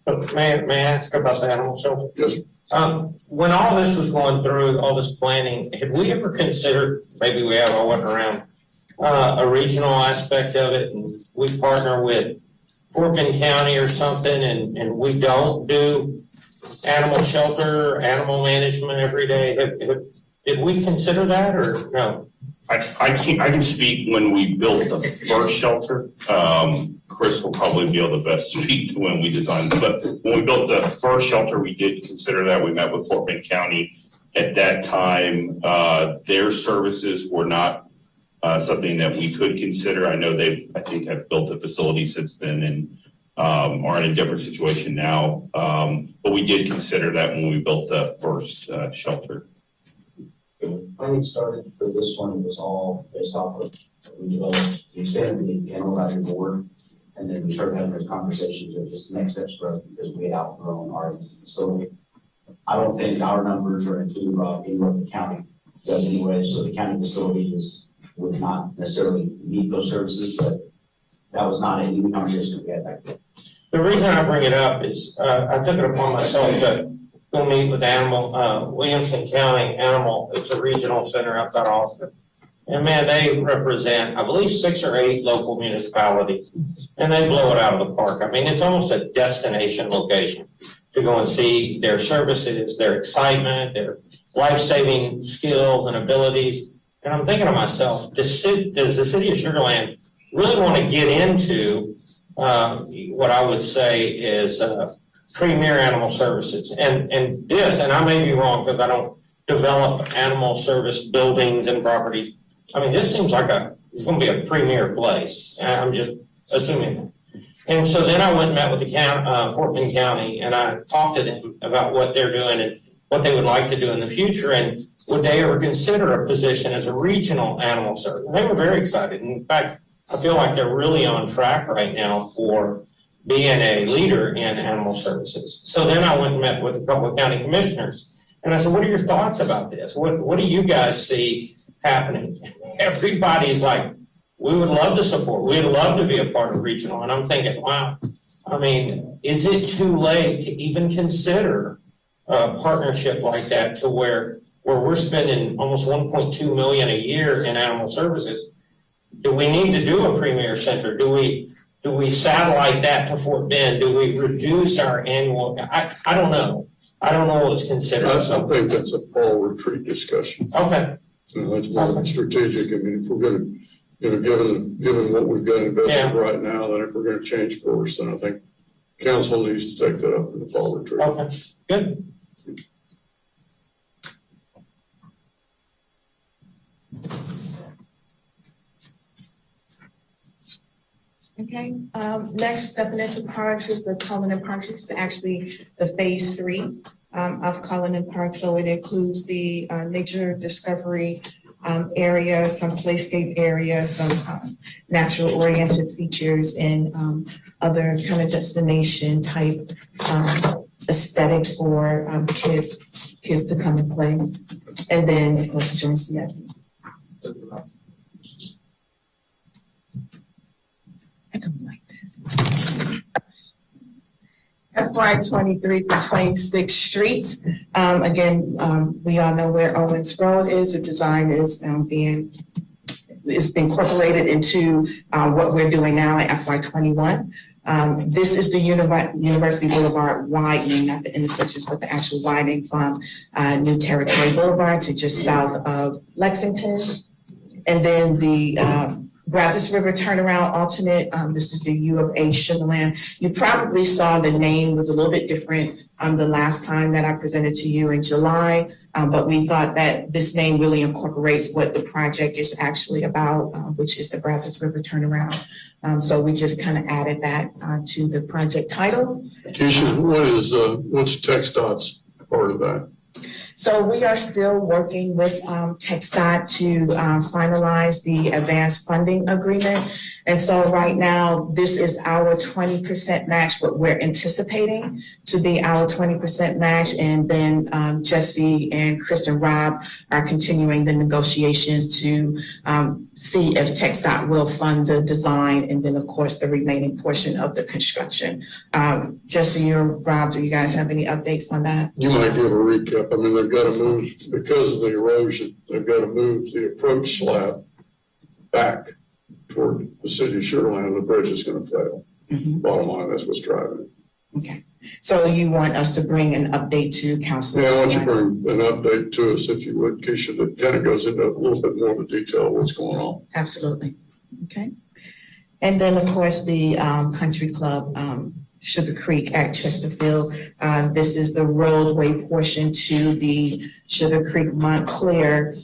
But may I ask about the animal shelter?
Yes.
When all this was going through, all this planning, had we ever considered, maybe we have, I wasn't around, a regional aspect of it, and we partner with Orkin County or something, and we don't do animal shelter, animal management every day? Did we consider that, or no?
I can speak when we built the first shelter. Chris will probably be able to best speak to when we designed it. But when we built the first shelter, we did consider that. We met with Fort Bend County. At that time, their services were not something that we could consider. I know I think have built a facility since then and are in a different situation now. But we did consider that when we built the first shelter.
The planning started for this one was all based off of, we developed, we expanded the animal advisory board, and then we started having those conversations of just next steps for us because we had outgrown our facility. I don't think our numbers are included in what the county does anyway, so the county facilities would not necessarily need those services, but that was not a new conversation we had back then.
The reason I bring it up is I took it upon myself to go meet with Williamson County Animal. It's a regional center outside Austin. And man, they represent, I believe, 6 or 8 local municipalities, and they blow it out of the park. I mean, it's almost a destination location to go and see their services, their excitement, their life-saving skills and abilities. And I'm thinking to myself, does the city of Sugar Land really want to get into what I would say is premier animal services? And I may be wrong because I don't develop animal service buildings and properties. I mean, this seems like it's going to be a premier place. I'm just assuming. And so then I went and met with the Fort Bend County, and I talked to them about what they're doing and what they would like to do in the future, and would they ever consider a position as a regional animal service? And they were very excited. In fact, I feel like they're really on track right now for being a leader in animal services. So then I went and met with a couple of county commissioners, and I said, what are your thoughts about this? What do you guys see happening? Everybody's like, we would love to support. We'd love to be a part of regional. And I'm thinking, wow, I mean, is it too late to even consider a partnership like that to where we're spending almost 1.2 million a year in animal services? Do we need to do a premier center? Do we satellite that to Fort Bend? Do we reduce our annual? I don't know. I don't know what's considered.
I think that's a fall retreat discussion.
Okay.
So that's more strategic. I mean, if we're going to, given what we've got invested right now, then if we're going to change course, then I think council needs to take that up in the fall retreat.
Okay, good.
Okay, next, stepping into parks is the Cullinan Parks. This is actually the phase 3 of Cullinan Park. So it includes the nature discovery area, some playscape areas, some natural oriented features, and other kind of destination type aesthetics for kids to come and play. And then, of course, join CIP. I don't like this. FY 23 to 26 streets. Again, we all know where Owens Road is. The design is is incorporated into what we're doing now at FY 21. This is the University Boulevard widening, not the intersections, but the actual widening from New Territory Boulevard to just south of Lexington. And then the Brazos River turnaround alternate. This is the U of A Sugarland. You probably saw the name was a little bit different the last time that I presented to you in July, but we thought that this name really incorporates what the project is actually about, which is the Brazos River turnaround. So we just kind of added that to the project title.
Keisha, what's TxDOT's part of that?
So we are still working with TxDOT to finalize the advanced funding agreement. And so right now, this is our 20% match, what we're anticipating to be our 20% match. And then Jesse and Chris and Rob are continuing the negotiations to see if TxDOT will fund the design and then, of course, the remaining portion of the construction. Jesse or Rob, do you guys have any updates on that?
You might give a recap. I mean, they've got to move, because of the erosion, they've got to move the approach slab back toward the city of Sugar Land, and the bridge is going to fail.
Mm-hmm.
Bottom line, that's what's driving it.
Okay. So you want us to bring an update to council?
Yeah, I want you to bring an update to us, if you would, Keisha, that kind of goes into a little bit more of the detail of what's going on.
Absolutely. Okay. And then, of course, the country club, Sugar Creek at Chesterfield. This is the roadway portion to the Sugar Creek Montclair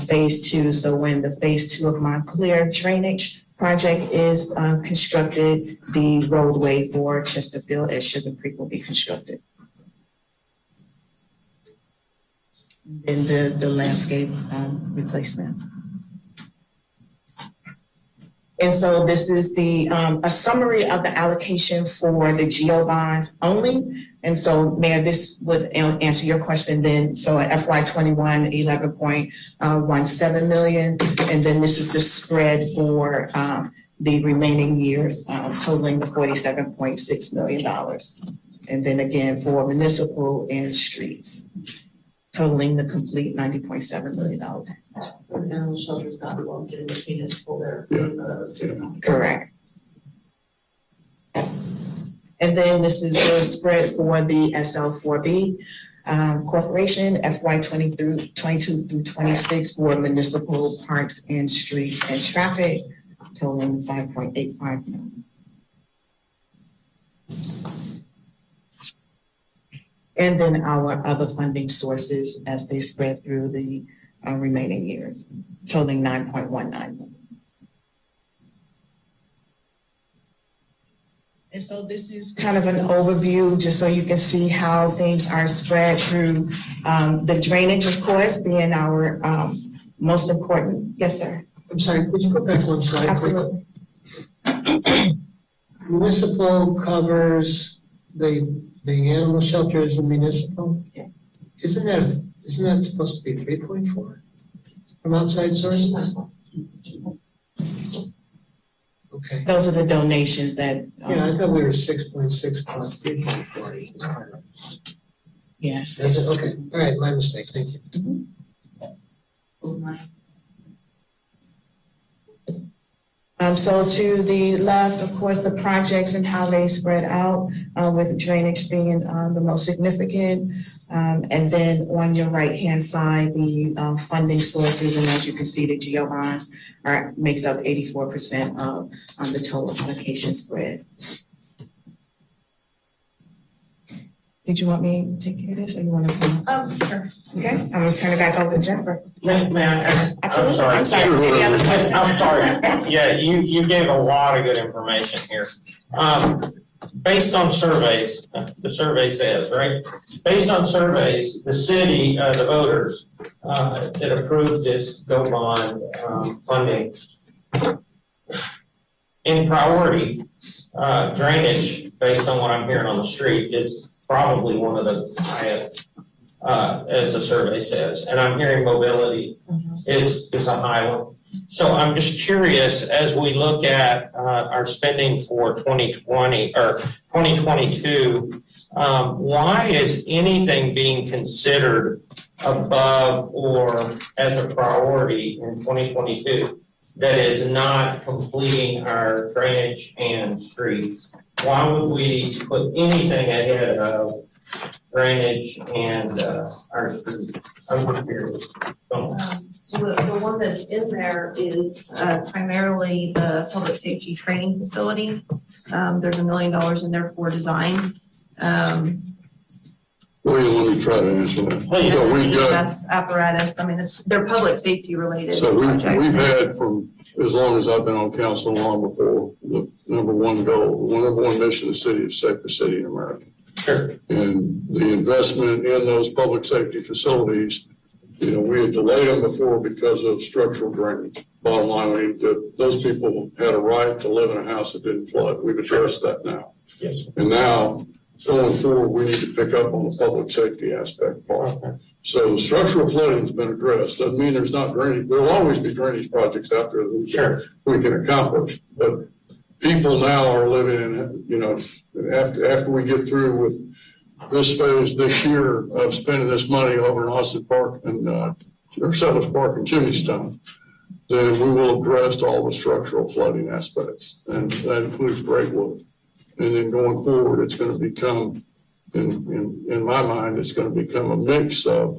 phase 2. So when the phase 2 of Montclair drainage project is constructed, the roadway for Chesterfield at Sugar Creek will be constructed. And the landscape replacement. And so this is the a summary of the allocation for the GEO bonds only. And so, Mayor, this would answer your question then. So at FY 21, 11.17 million. And then this is the spread for the remaining years, totaling the $47.6 million. And then again for municipal and streets, totaling the complete $90.7 million.
Animal shelters got involved in the municipal there.
Correct. And then this is the spread for the SL4B Corporation, FY 22 through 26 for municipal parks and streets and traffic, totaling 5.85 million. And then our other funding sources as they spread through the remaining years, totaling 9.19 million. And so this is kind of an overview, just so you can see how things are spread through the drainage, of course, being our most important. Yes, sir.
I'm sorry, could you go back one slide?
Absolutely.
Municipal covers the animal shelters in municipal?
Yes.
Isn't that supposed to be 3.4 from outside sources? Okay.
Those are the donations that.
Yeah, I thought we were 6.6 plus 3.4.
Yeah.
Is it? Okay, all right, my mistake, thank you.
So to the left, of course, the projects and how they spread out, with drainage being the most significant. And then on your right-hand side, the funding sources, and as you can see, the GO bonds makes up 84% of the total allocation spread. Did you want me to take care of this, or you want to?
Sure.
Okay, I'm gonna turn it back over to Jennifer.
Man,
Absolutely. I'm sorry.
Sure.
Any other questions?
I'm sorry. Yeah, you gave a lot of good information here. Based on surveys, the survey says, right? Based on surveys, the city, the voters that approved this GO bond funding, in priority, drainage, based on what I'm hearing on the street, is probably one of the highest, as the survey says. And I'm hearing mobility is a high one. So I'm just curious, as we look at our spending for 2020 or 2022, why is anything being considered above or as a priority in 2022 that is not completing our drainage and streets? Why would we put anything ahead of drainage and our streets? I'm just curious.
The one that's in there is primarily the public safety training facility. There's $1 million in there for design.
William, let me try to answer that.
Please.
So we've got,
EMS apparatus, I mean, they're public safety related
so
projects.
we've had from, as long as I've been on council, long before, the number one goal, the number one mission of the city is safest city in America.
Sure.
And the investment in those public safety facilities, you know, we had delayed them before because of structural drainage. Bottom line, those people had a right to live in a house that didn't flood. We've addressed that now.
Yes.
And now, going forward, we need to pick up on the public safety aspect part. So the structural flooding's been addressed. Doesn't mean there's not drainage. There'll always be drainage projects out there that we can accomplish. But people now are living in, you know, after we get through with this phase this year of spending this money over in Austin Park and or Settlers Park and Chimney Stone, then we will address all the structural flooding aspects, and that includes Braidwood. And then going forward, it's going to become, in my mind, it's going to become a mix of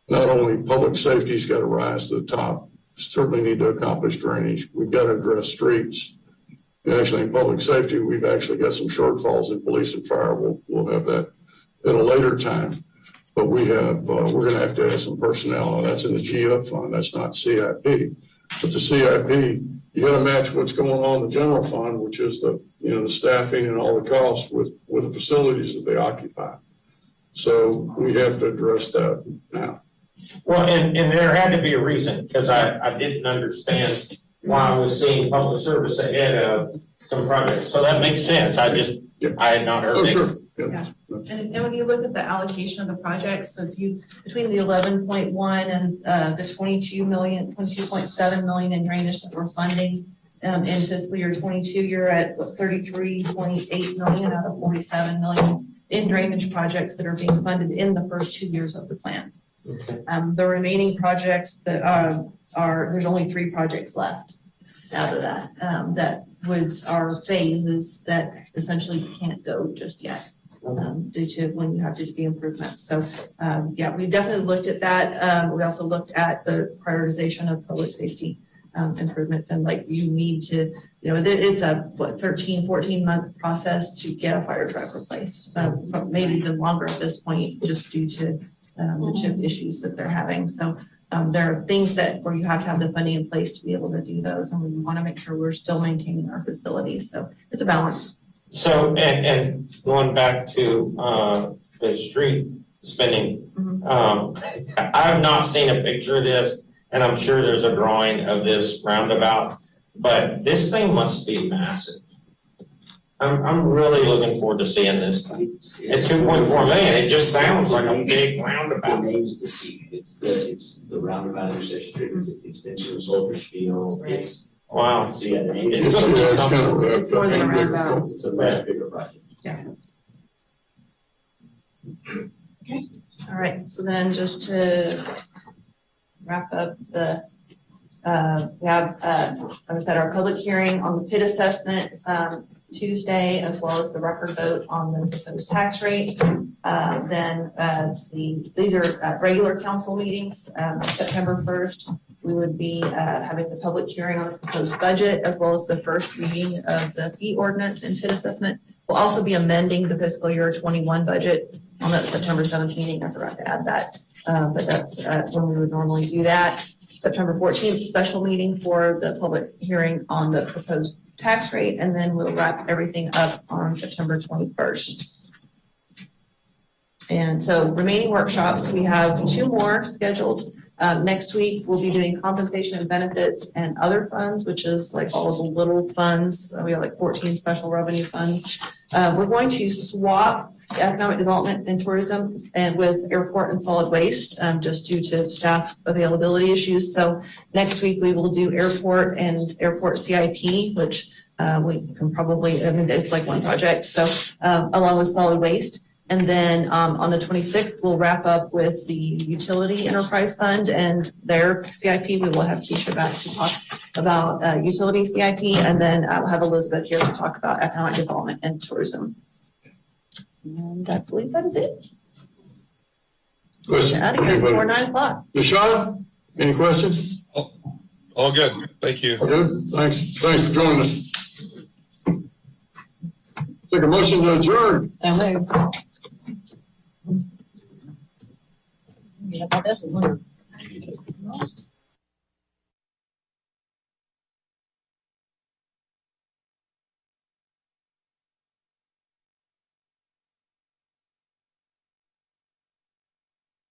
not only public safety's got to rise to the top, certainly need to accomplish drainage. We've got to address streets. And actually, in public safety, we've actually got some shortfalls in police and fire. We'll have that at a later time. But we have, we're going to have to add some personnel. That's in the GF fund. That's not CIP. But the CIP, you got to match what's going on in the general fund, which is the, you know, the staffing and all the costs with the facilities that they occupy. So we have to address that now.
Well, and there had to be a reason, because I didn't understand why I was seeing public service ahead of some projects. So that makes sense. I had not heard.
Oh,
it.
sure.
Yeah. And when you look at the allocation of the projects, if you, between the 11.1 and the 22.7 million in drainage that we're funding in fiscal year 22, you're at 33.8 million out of 47 million in drainage projects that are being funded in the first 2 years of the plan. The remaining projects that there's only 3 projects left out of that, that with our phases that essentially can't go just yet. Due to when you have to do the improvements. So yeah, we definitely looked at that. We also looked at the prioritization of public safety improvements, and like you need to, you know, it's a 13, 14 month process to get a fire truck replaced, maybe even longer at this point, just due to the chip issues that they're having. So there are things where you have to have the funding in place to be able to do those, and we want to make sure we're still maintaining our facilities. So it's a balance.
So, and going back to, the street spending, I have not seen a picture of this, and I'm sure there's a drawing of this roundabout, but this thing must be massive. I'm really looking forward to seeing this thing. It's 2.4 million, it just sounds like a big roundabout.
Remains to see. It's the roundabout intersection treatments, it's the extension of Soldier Spiel, it's,
Wow.
so yeah, the name
It's
is.
gonna be
Yeah, it's
something.
kind of,
It's more than a roundabout.
It's a much bigger project.
All right, so then just to wrap up we have, like I said, our public hearing on the PID assessment, Tuesday, as well as the record vote on the proposed tax rate. These are regular council meetings, September 1st. We would be having the public hearing on the proposed budget, as well as the first reading of the fee ordinance and PID assessment. We'll also be amending the fiscal year 21 budget on that September 7th meeting. I forgot to add that, but that's when we would normally do that. September 14th, special meeting for the public hearing on the proposed tax rate, and then we'll wrap everything up on September 21st. And so remaining workshops, we have 2 more scheduled. Next week, we'll be doing compensation and benefits and other funds, which is like all of the little funds. We have like 14 special revenue funds. We're going to swap economic development and tourism and with airport and solid waste, just due to staff availability issues. So next week, we will do airport and airport CIP, which we can probably, it's like one project. So along with solid waste. And then on the 26th, we'll wrap up with the Utility Enterprise Fund and their CIP. We will have Keisha back to talk about utility CIP, and then I'll have Elizabeth here to talk about economic development and tourism. And I believe that is it.
Question?
Out of here before 9 o'clock.
Deshaun, any questions?
All good. Thank you.
All good? Thanks for joining us. Take a motion to adjourn.
So moved. Yeah, this is